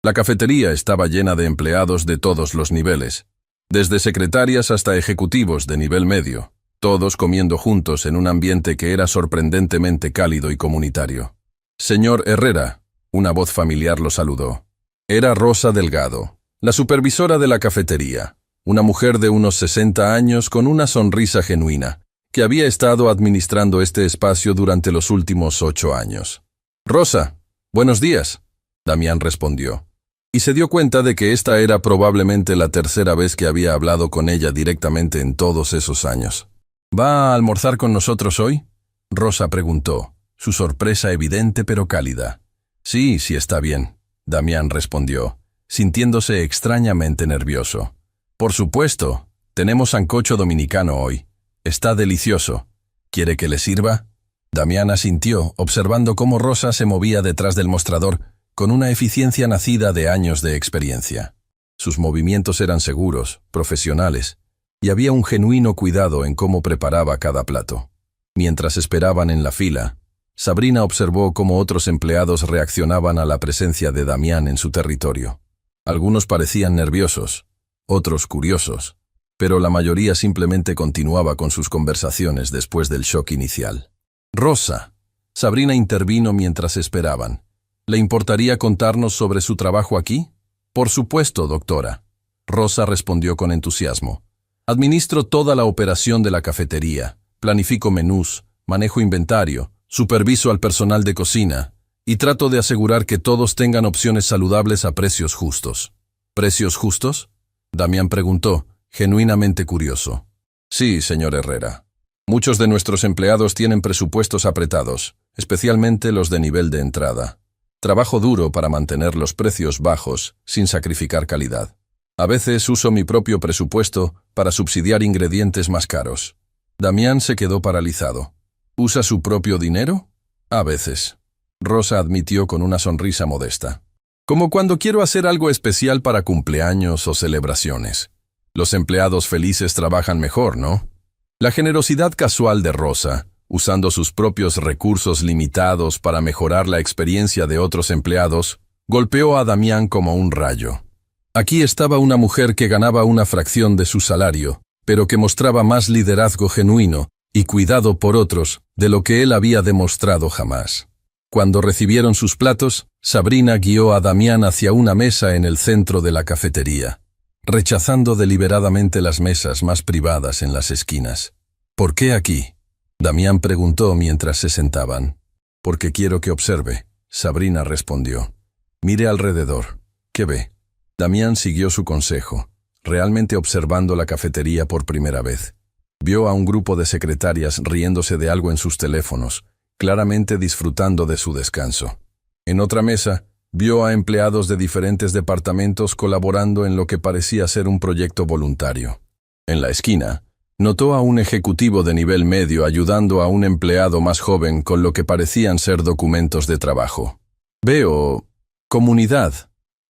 La cafetería estaba llena de empleados de todos los niveles, desde secretarias hasta ejecutivos de nivel medio, todos comiendo juntos en un ambiente que era sorprendentemente cálido y comunitario. «Señor Herrera», una voz familiar lo saludó. Era Rosa Delgado, La supervisora de la cafetería, una mujer de unos 60 años con una sonrisa genuina, que había estado administrando este espacio durante los últimos 8 años. «Rosa, buenos días», Damián respondió, y se dio cuenta de que esta era probablemente la tercera vez que había hablado con ella directamente en todos esos años. «¿Va a almorzar con nosotros hoy?», Rosa preguntó, su sorpresa evidente pero cálida. «Sí, está bien», Damián respondió, sintiéndose extrañamente nervioso. «Por supuesto, tenemos sancocho dominicano hoy. Está delicioso. ¿Quiere que le sirva?». Damián asintió, observando cómo Rosa se movía detrás del mostrador, con una eficiencia nacida de años de experiencia. Sus movimientos eran seguros, profesionales, y había un genuino cuidado en cómo preparaba cada plato. Mientras esperaban en la fila, Sabrina observó cómo otros empleados reaccionaban a la presencia de Damián en su territorio. Algunos parecían nerviosos, otros curiosos, pero la mayoría simplemente continuaba con sus conversaciones después del shock inicial. «Rosa», Sabrina intervino mientras esperaban. «¿Le importaría contarnos sobre su trabajo aquí?». «Por supuesto, doctora», Rosa respondió con entusiasmo. «Administro toda la operación de la cafetería, planifico menús, manejo inventario, superviso al personal de cocina y trato de asegurar que todos tengan opciones saludables a precios justos». «¿Precios justos?», Damián preguntó, genuinamente curioso. «Sí, señor Herrera. Muchos de nuestros empleados tienen presupuestos apretados, especialmente los de nivel de entrada. Trabajo duro para mantener los precios bajos sin sacrificar calidad. A veces uso mi propio presupuesto para subsidiar ingredientes más caros». Damián se quedó paralizado. «¿Usa su propio dinero?». «A veces», Rosa admitió con una sonrisa modesta. «Como cuando quiero hacer algo especial para cumpleaños o celebraciones. Los empleados felices trabajan mejor, ¿no?». La generosidad casual de Rosa, usando sus propios recursos limitados para mejorar la experiencia de otros empleados, golpeó a Damián como un rayo. Aquí estaba una mujer que ganaba una fracción de su salario, pero que mostraba más liderazgo genuino y cuidado por otros de lo que él había demostrado jamás. Cuando recibieron sus platos, Sabrina guió a Damián hacia una mesa en el centro de la cafetería, rechazando deliberadamente las mesas más privadas en las esquinas. «¿Por qué aquí?», Damián preguntó mientras se sentaban. «Porque quiero que observe», Sabrina respondió. «Mire alrededor. ¿Qué ve?». Damián siguió su consejo, realmente observando la cafetería por primera vez. Vio a un grupo de secretarias riéndose de algo en sus teléfonos, claramente disfrutando de su descanso. En otra mesa, vio a empleados de diferentes departamentos colaborando en lo que parecía ser un proyecto voluntario. En la esquina, notó a un ejecutivo de nivel medio ayudando a un empleado más joven con lo que parecían ser documentos de trabajo. «Veo comunidad»,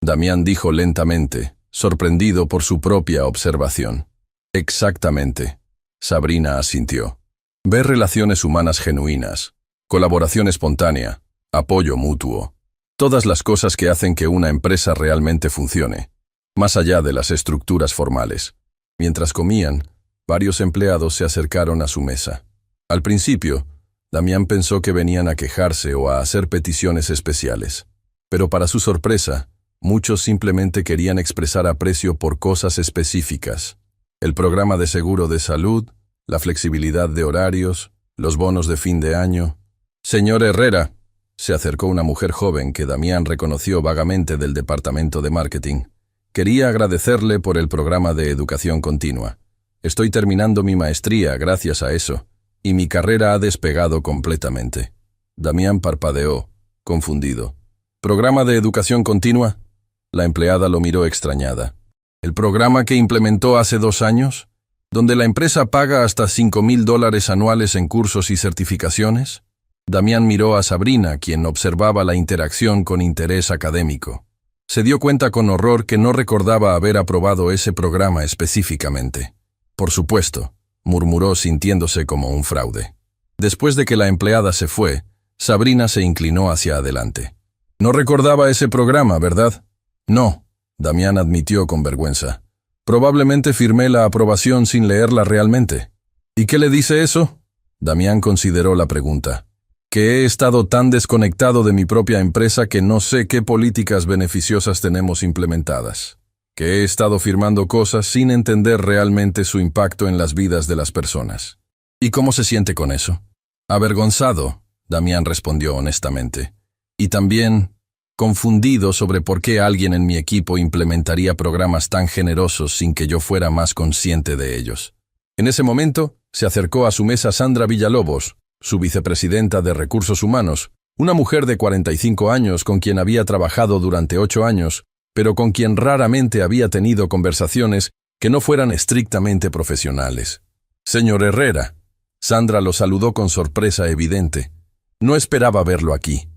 Damián dijo lentamente, sorprendido por su propia observación. «Exactamente», Sabrina asintió. «Ve relaciones humanas genuinas, colaboración espontánea, apoyo mutuo. Todas las cosas que hacen que una empresa realmente funcione, más allá de las estructuras formales». Mientras comían, varios empleados se acercaron a su mesa. Al principio, Damián pensó que venían a quejarse o a hacer peticiones especiales. Pero para su sorpresa, muchos simplemente querían expresar aprecio por cosas específicas. El programa de seguro de salud, la flexibilidad de horarios, los bonos de fin de año. «Señor Herrera», se acercó una mujer joven que Damián reconoció vagamente del departamento de marketing. «Quería agradecerle por el programa de educación continua. Estoy terminando mi maestría gracias a eso, y mi carrera ha despegado completamente». Damián parpadeó, confundido. «¿Programa de educación continua?». La empleada lo miró extrañada. «¿El programa que implementó hace 2 años? ¿Donde la empresa paga hasta $5,000 anuales en cursos y certificaciones?». Damián miró a Sabrina, quien observaba la interacción con interés académico. Se dio cuenta con horror que no recordaba haber aprobado ese programa específicamente. «Por supuesto», murmuró sintiéndose como un fraude. Después de que la empleada se fue, Sabrina se inclinó hacia adelante. «No recordaba ese programa, ¿verdad?». «No», Damián admitió con vergüenza. «Probablemente firmé la aprobación sin leerla realmente». «¿Y qué le dice eso?». Damián consideró la pregunta. «Que he estado tan desconectado de mi propia empresa que no sé qué políticas beneficiosas tenemos implementadas». que he estado firmando cosas sin entender realmente su impacto en las vidas de las personas. ¿Y cómo se siente con eso? Avergonzado, Damián respondió honestamente. Y también confundido sobre por qué alguien en mi equipo implementaría programas tan generosos sin que yo fuera más consciente de ellos. En ese momento, se acercó a su mesa Sandra Villalobos, su vicepresidenta de Recursos Humanos, una mujer de 45 años con quien había trabajado durante 8 años, pero con quien raramente había tenido conversaciones que no fueran estrictamente profesionales. «Señor Herrera», Sandra lo saludó con sorpresa evidente. «No esperaba verlo aquí».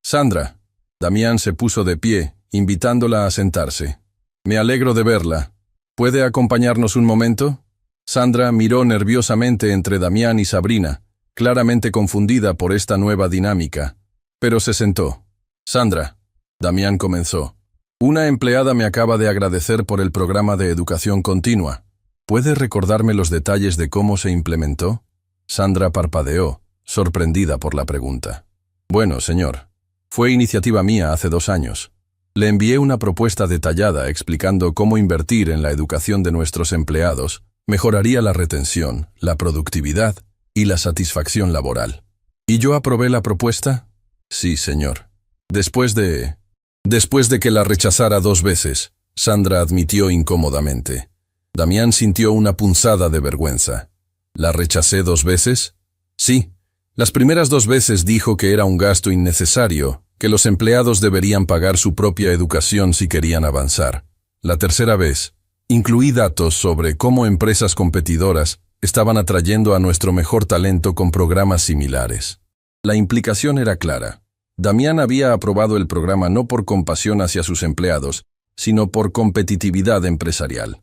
«Sandra», Damián se puso de pie, invitándola a sentarse. «Me alegro de verla. ¿Puede acompañarnos un momento?» Sandra miró nerviosamente entre Damián y Sabrina, claramente confundida por esta nueva dinámica, pero se sentó. «Sandra», Damián comenzó, «una empleada me acaba de agradecer por el programa de educación continua. ¿Puede recordarme los detalles de cómo se implementó?» Sandra parpadeó, sorprendida por la pregunta. «Bueno, señor, fue iniciativa mía hace 2 años. Le envié una propuesta detallada explicando cómo invertir en la educación de nuestros empleados mejoraría la retención, la productividad y la satisfacción laboral. ¿Y yo aprobé la propuesta?» «Sí, señor». Después de que la rechazara 2 veces, Sandra admitió incómodamente. Damián sintió una punzada de vergüenza. «¿La rechacé 2 veces?» «Sí. Las primeras 2 veces dijo que era un gasto innecesario, que los empleados deberían pagar su propia educación si querían avanzar. La tercera vez, incluí datos sobre cómo empresas competidoras estaban atrayendo a nuestro mejor talento con programas similares». La implicación era clara. Damián había aprobado el programa no por compasión hacia sus empleados, sino por competitividad empresarial.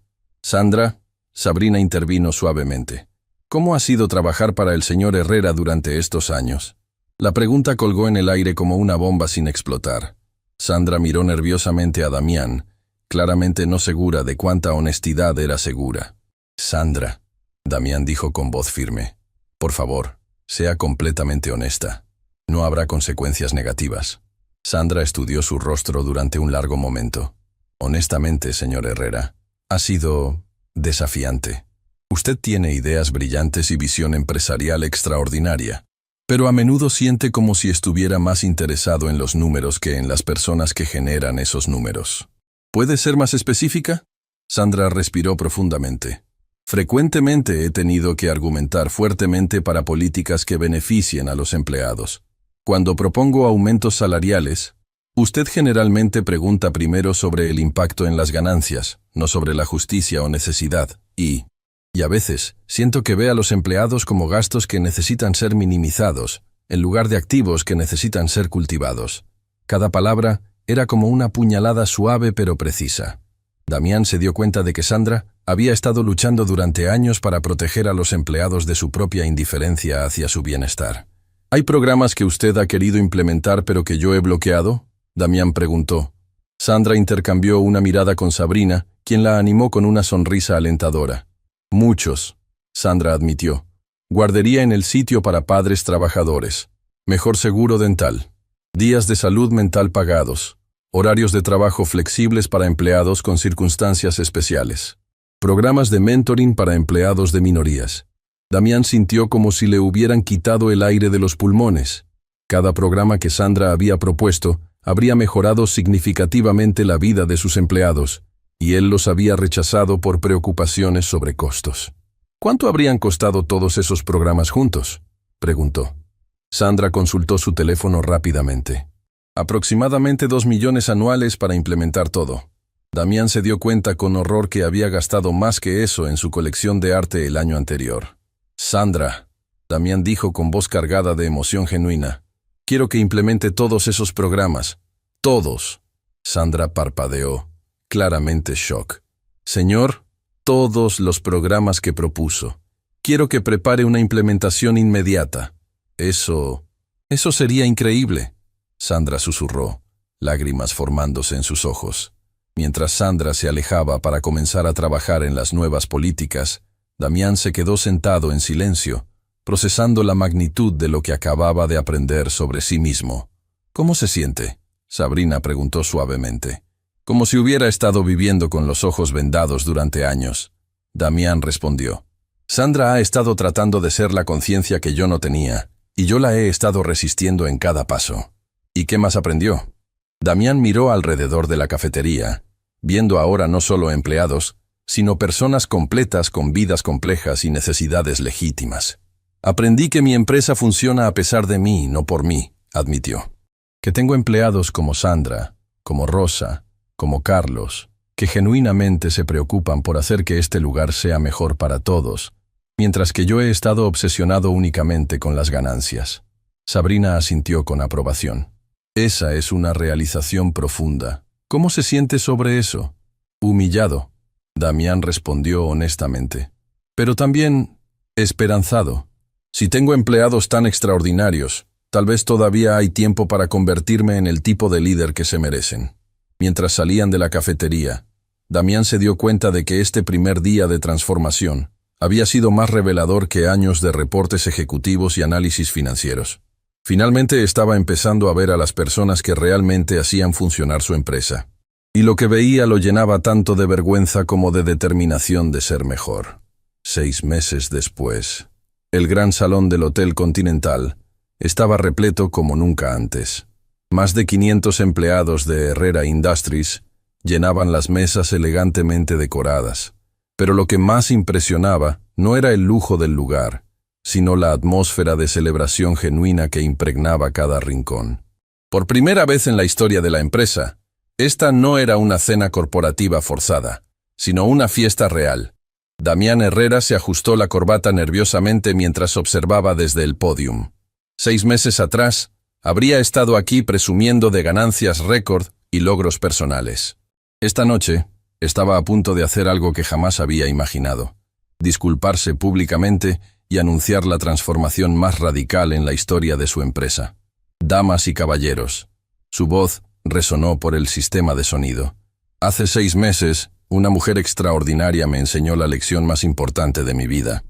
Sabrina intervino suavemente. «¿Cómo ha sido trabajar para el señor Herrera durante estos años?» La pregunta colgó en el aire como una bomba sin explotar. Sandra miró nerviosamente a Damián, claramente no segura de cuánta honestidad era segura. «Sandra», Damián dijo con voz firme, «por favor, sea completamente honesta. No habrá consecuencias negativas». Sandra estudió su rostro durante un largo momento. «Honestamente, señor Herrera, ha sido desafiante. Usted tiene ideas brillantes y visión empresarial extraordinaria, pero a menudo siente como si estuviera más interesado en los números que en las personas que generan esos números. ¿Puede ser más específica?» Sandra respiró profundamente. «Frecuentemente he tenido que argumentar fuertemente para políticas que beneficien a los empleados. Cuando propongo aumentos salariales, usted generalmente pregunta primero sobre el impacto en las ganancias, no sobre la justicia o necesidad, y a veces siento que ve a los empleados como gastos que necesitan ser minimizados, en lugar de activos que necesitan ser cultivados». Cada palabra era como una puñalada suave pero precisa. Damián se dio cuenta de que Sandra había estado luchando durante años para proteger a los empleados de su propia indiferencia hacia su bienestar. «¿Hay programas que usted ha querido implementar pero que yo he bloqueado?», Damián preguntó. Sandra intercambió una mirada con Sabrina, quien la animó con una sonrisa alentadora. «Muchos», Sandra admitió. «Guardería en el sitio para padres trabajadores. Mejor seguro dental. Días de salud mental pagados. Horarios de trabajo flexibles para empleados con circunstancias especiales. Programas de mentoring para empleados de minorías». Damián sintió como si le hubieran quitado el aire de los pulmones. Cada programa que Sandra había propuesto habría mejorado significativamente la vida de sus empleados, y él los había rechazado por preocupaciones sobre costos. «¿Cuánto habrían costado todos esos programas juntos?», preguntó. Sandra consultó su teléfono rápidamente. «Aproximadamente 2 millones anuales para implementar todo». Damián se dio cuenta con horror que había gastado más que eso en su colección de arte el año anterior. «Sandra», Damián dijo con voz cargada de emoción genuina, «quiero que implemente todos esos programas. Todos». Sandra parpadeó, claramente shock. «Señor, todos los programas que propuso. Quiero que prepare una implementación inmediata». Eso sería increíble», Sandra susurró, lágrimas formándose en sus ojos. Mientras Sandra se alejaba para comenzar a trabajar en las nuevas políticas, Damián se quedó sentado en silencio, procesando la magnitud de lo que acababa de aprender sobre sí mismo. «¿Cómo se siente?», Sabrina preguntó suavemente. Como si hubiera estado viviendo con los ojos vendados durante años. Damián respondió. Sandra ha estado tratando de ser la conciencia que yo no tenía, y yo la he estado resistiendo en cada paso. ¿Y qué más aprendió? Damián miró alrededor de la cafetería, viendo ahora no solo empleados, sino personas completas con vidas complejas y necesidades legítimas. Aprendí que mi empresa funciona a pesar de mí, no por mí, admitió. Que tengo empleados como Sandra, como Rosa, como Carlos, que genuinamente se preocupan por hacer que este lugar sea mejor para todos, mientras que yo he estado obsesionado únicamente con las ganancias. Sabrina asintió con aprobación. Esa es una realización profunda. ¿Cómo se siente sobre eso? Humillado. Damián respondió honestamente. Pero también esperanzado. Si tengo empleados tan extraordinarios, tal vez todavía hay tiempo para convertirme en el tipo de líder que se merecen. Mientras salían de la cafetería, Damián se dio cuenta de que este primer día de transformación había sido más revelador que años de reportes ejecutivos y análisis financieros. Finalmente estaba empezando a ver a las personas que realmente hacían funcionar su empresa. Y lo que veía lo llenaba tanto de vergüenza como de determinación de ser mejor. 6 meses después, el gran salón del Hotel Continental estaba repleto como nunca antes. Más de 500 empleados de Herrera Industries llenaban las mesas elegantemente decoradas. Pero lo que más impresionaba no era el lujo del lugar, sino la atmósfera de celebración genuina que impregnaba cada rincón. Por primera vez en la historia de la empresa, esta no era una cena corporativa forzada, sino una fiesta real. Damián Herrera se ajustó la corbata nerviosamente mientras observaba desde el pódium. 6 meses atrás, habría estado aquí presumiendo de ganancias récord y logros personales. Esta noche, estaba a punto de hacer algo que jamás había imaginado: disculparse públicamente y anunciar la transformación más radical en la historia de su empresa. Damas y caballeros, su voz resonó por el sistema de sonido. Hace 6 meses, una mujer extraordinaria me enseñó la lección más importante de mi vida.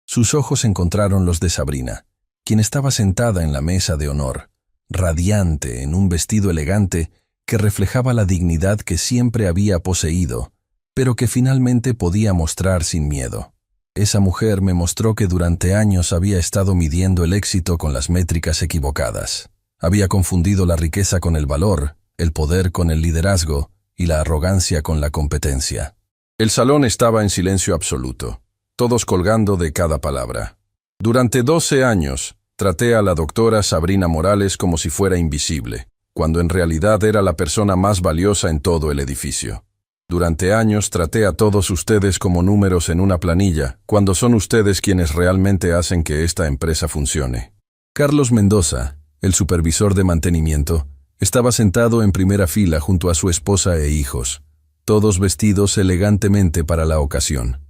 Sus ojos encontraron los de Sabrina, quien estaba sentada en la mesa de honor, radiante en un vestido elegante que reflejaba la dignidad que siempre había poseído, pero que finalmente podía mostrar sin miedo. Esa mujer me mostró que durante años había estado midiendo el éxito con las métricas equivocadas. Había confundido la riqueza con el valor, el poder con el liderazgo y la arrogancia con la competencia. El salón estaba en silencio absoluto, todos colgando de cada palabra. Durante 12 años, traté a la doctora Sabrina Morales como si fuera invisible, cuando en realidad era la persona más valiosa en todo el edificio. Durante años traté a todos ustedes como números en una planilla, cuando son ustedes quienes realmente hacen que esta empresa funcione. Carlos Mendoza, el supervisor de mantenimiento, estaba sentado en primera fila junto a su esposa e hijos, todos vestidos elegantemente para la ocasión.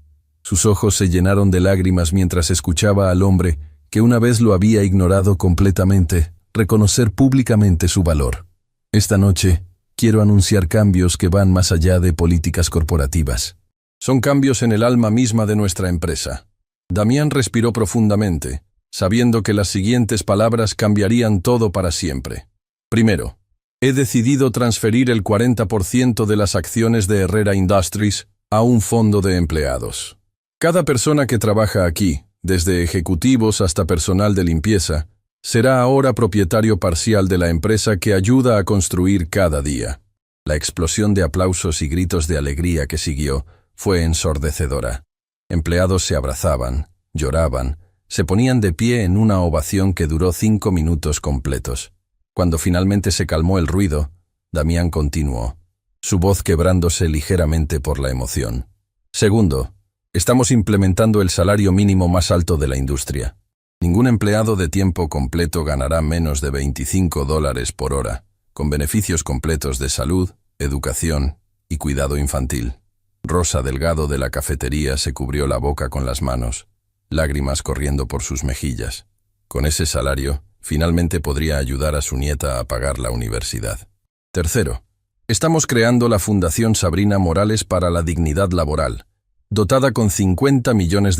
Sus ojos se llenaron de lágrimas mientras escuchaba al hombre, que una vez lo había ignorado completamente, reconocer públicamente su valor. Esta noche, quiero anunciar cambios que van más allá de políticas corporativas. Son cambios en el alma misma de nuestra empresa. Damián respiró profundamente, sabiendo que las siguientes palabras cambiarían todo para siempre. Primero, he decidido transferir el 40% de las acciones de Herrera Industries a un fondo de empleados. Cada persona que trabaja aquí, desde ejecutivos hasta personal de limpieza, será ahora propietario parcial de la empresa que ayuda a construir cada día. La explosión de aplausos y gritos de alegría que siguió fue ensordecedora. Empleados se abrazaban, lloraban, se ponían de pie en una ovación que duró 5 minutos completos. Cuando finalmente se calmó el ruido, Damián continuó, su voz quebrándose ligeramente por la emoción. Segundo, estamos implementando el salario mínimo más alto de la industria. Ningún empleado de tiempo completo ganará menos de $25 por hora, con beneficios completos de salud, educación y cuidado infantil. Rosa Delgado de la cafetería se cubrió la boca con las manos, lágrimas corriendo por sus mejillas. Con ese salario, finalmente podría ayudar a su nieta a pagar la universidad. Tercero, estamos creando la Fundación Sabrina Morales para la Dignidad Laboral, dotada con $50 millones,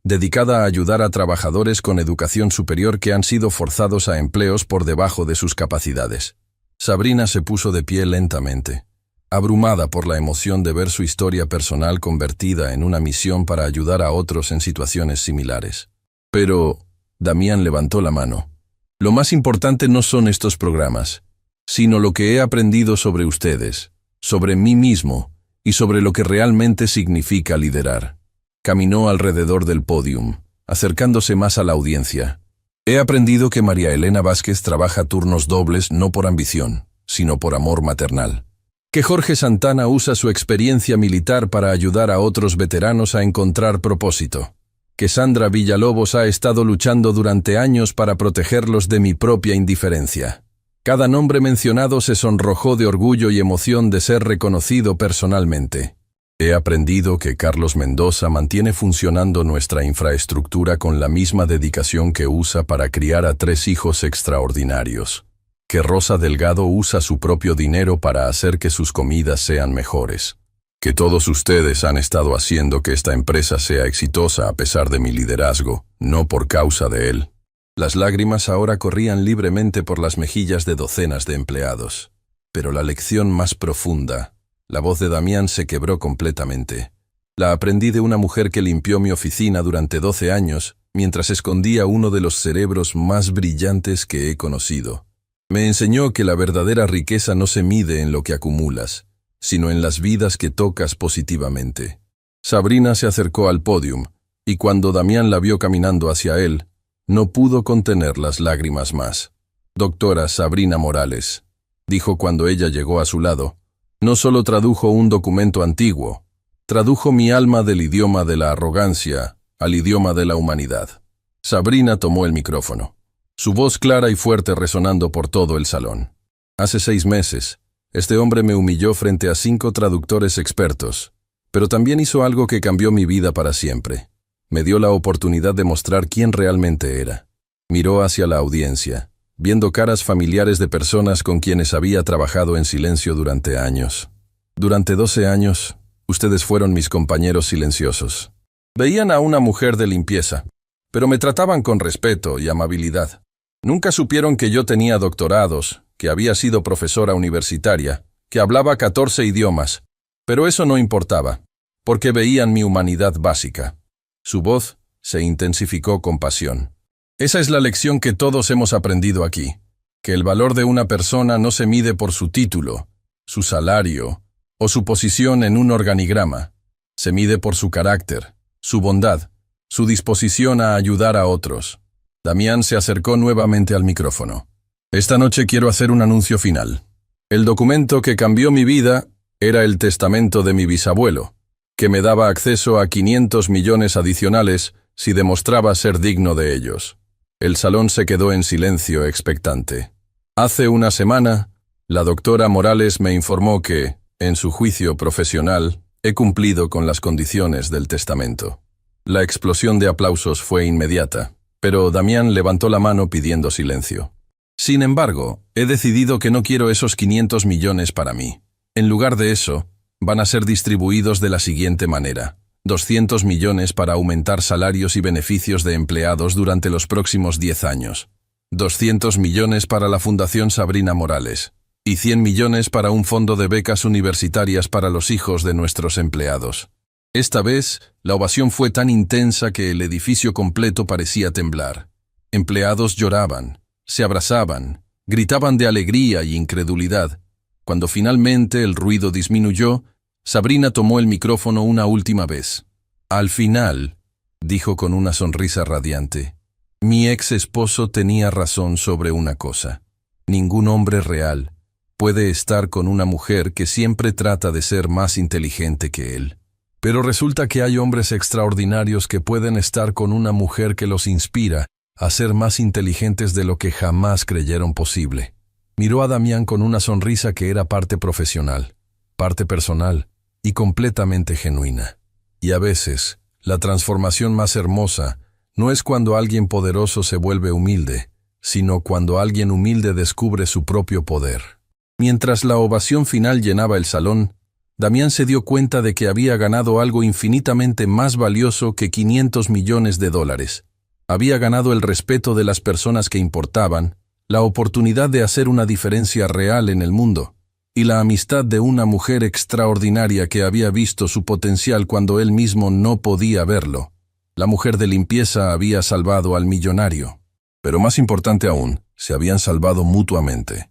dedicada a ayudar a trabajadores con educación superior que han sido forzados a empleos por debajo de sus capacidades. Sabrina se puso de pie lentamente. abrumada por la emoción de ver su historia personal convertida en una misión para ayudar a otros en situaciones similares. Pero Damián levantó la mano. Lo más importante no son estos programas, sino lo que he aprendido sobre ustedes, sobre mí mismo y sobre lo que realmente significa liderar. Caminó alrededor del pódium, acercándose más a la audiencia. He aprendido que María Elena Vázquez trabaja turnos dobles no por ambición, sino por amor maternal. Que Jorge Santana usa su experiencia militar para ayudar a otros veteranos a encontrar propósito. Que Sandra Villalobos ha estado luchando durante años para protegerlos de mi propia indiferencia. Cada nombre mencionado se sonrojó de orgullo y emoción de ser reconocido personalmente. He aprendido que Carlos Mendoza mantiene funcionando nuestra infraestructura con la misma dedicación que usa para criar a 3 hijos extraordinarios. Que Rosa Delgado usa su propio dinero para hacer que sus comidas sean mejores. Que todos ustedes han estado haciendo que esta empresa sea exitosa a pesar de mi liderazgo, no por causa de él. Las lágrimas ahora corrían libremente por las mejillas de docenas de empleados. Pero la lección más profunda, la voz de Damián se quebró completamente. La aprendí de una mujer que limpió mi oficina durante 12 años, mientras escondía uno de los cerebros más brillantes que he conocido. Me enseñó que la verdadera riqueza no se mide en lo que acumulas, sino en las vidas que tocas positivamente. Sabrina se acercó al pódium, y cuando Damián la vio caminando hacia él, no pudo contener las lágrimas más. «Doctora Sabrina Morales», dijo cuando ella llegó a su lado, «no solo tradujo un documento antiguo, tradujo mi alma del idioma de la arrogancia al idioma de la humanidad». Sabrina tomó el micrófono, su voz clara y fuerte resonando por todo el salón. «Hace 6 meses, este hombre me humilló frente a 5 traductores expertos, pero también hizo algo que cambió mi vida para siempre. Me dio la oportunidad de mostrar quién realmente era». Miró hacia la audiencia, viendo caras familiares de personas con quienes había trabajado en silencio durante años. «Durante 12 años, ustedes fueron mis compañeros silenciosos. Veían a una mujer de limpieza, pero me trataban con respeto y amabilidad. Nunca supieron que yo tenía doctorados, que había sido profesora universitaria, que hablaba 14 idiomas, pero eso no importaba, porque veían mi humanidad básica». Su voz se intensificó con pasión. «Esa es la lección que todos hemos aprendido aquí, que el valor de una persona no se mide por su título, su salario o su posición en un organigrama. Se mide por su carácter, su bondad, su disposición a ayudar a otros». Damián se acercó nuevamente al micrófono. «Esta noche quiero hacer un anuncio final. El documento que cambió mi vida era el testamento de mi bisabuelo, que me daba acceso a 500 millones adicionales si demostraba ser digno de ellos». El salón se quedó en silencio expectante. Hace una semana, la doctora Morales me informó que, en su juicio profesional, he cumplido con las condiciones del testamento. La explosión de aplausos fue inmediata, pero Damián levantó la mano pidiendo silencio. «Sin embargo, he decidido que no quiero esos 500 millones para mí. En lugar de eso, van a ser distribuidos de la siguiente manera: 200 millones para aumentar salarios y beneficios de empleados durante los próximos 10 años, 200 millones para la Fundación Sabrina Morales y 100 millones para un fondo de becas universitarias para los hijos de nuestros empleados». Esta vez, la ovación fue tan intensa que el edificio completo parecía temblar. Empleados lloraban, se abrazaban, gritaban de alegría y incredulidad. Cuando finalmente el ruido disminuyó, Sabrina tomó el micrófono una última vez. «Al final», dijo con una sonrisa radiante, «mi ex esposo tenía razón sobre una cosa. Ningún hombre real puede estar con una mujer que siempre trata de ser más inteligente que él. Pero resulta que hay hombres extraordinarios que pueden estar con una mujer que los inspira a ser más inteligentes de lo que jamás creyeron posible». Miró a Damián con una sonrisa que era parte profesional, parte personal y completamente genuina. Y a veces, la transformación más hermosa no es cuando alguien poderoso se vuelve humilde, sino cuando alguien humilde descubre su propio poder. Mientras la ovación final llenaba el salón, Damián se dio cuenta de que había ganado algo infinitamente más valioso que 500 millones de dólares. Había ganado el respeto de las personas que importaban, la oportunidad de hacer una diferencia real en el mundo. y la amistad de una mujer extraordinaria que había visto su potencial cuando él mismo no podía verlo. La mujer de limpieza había salvado al millonario. Pero más importante aún, se habían salvado mutuamente.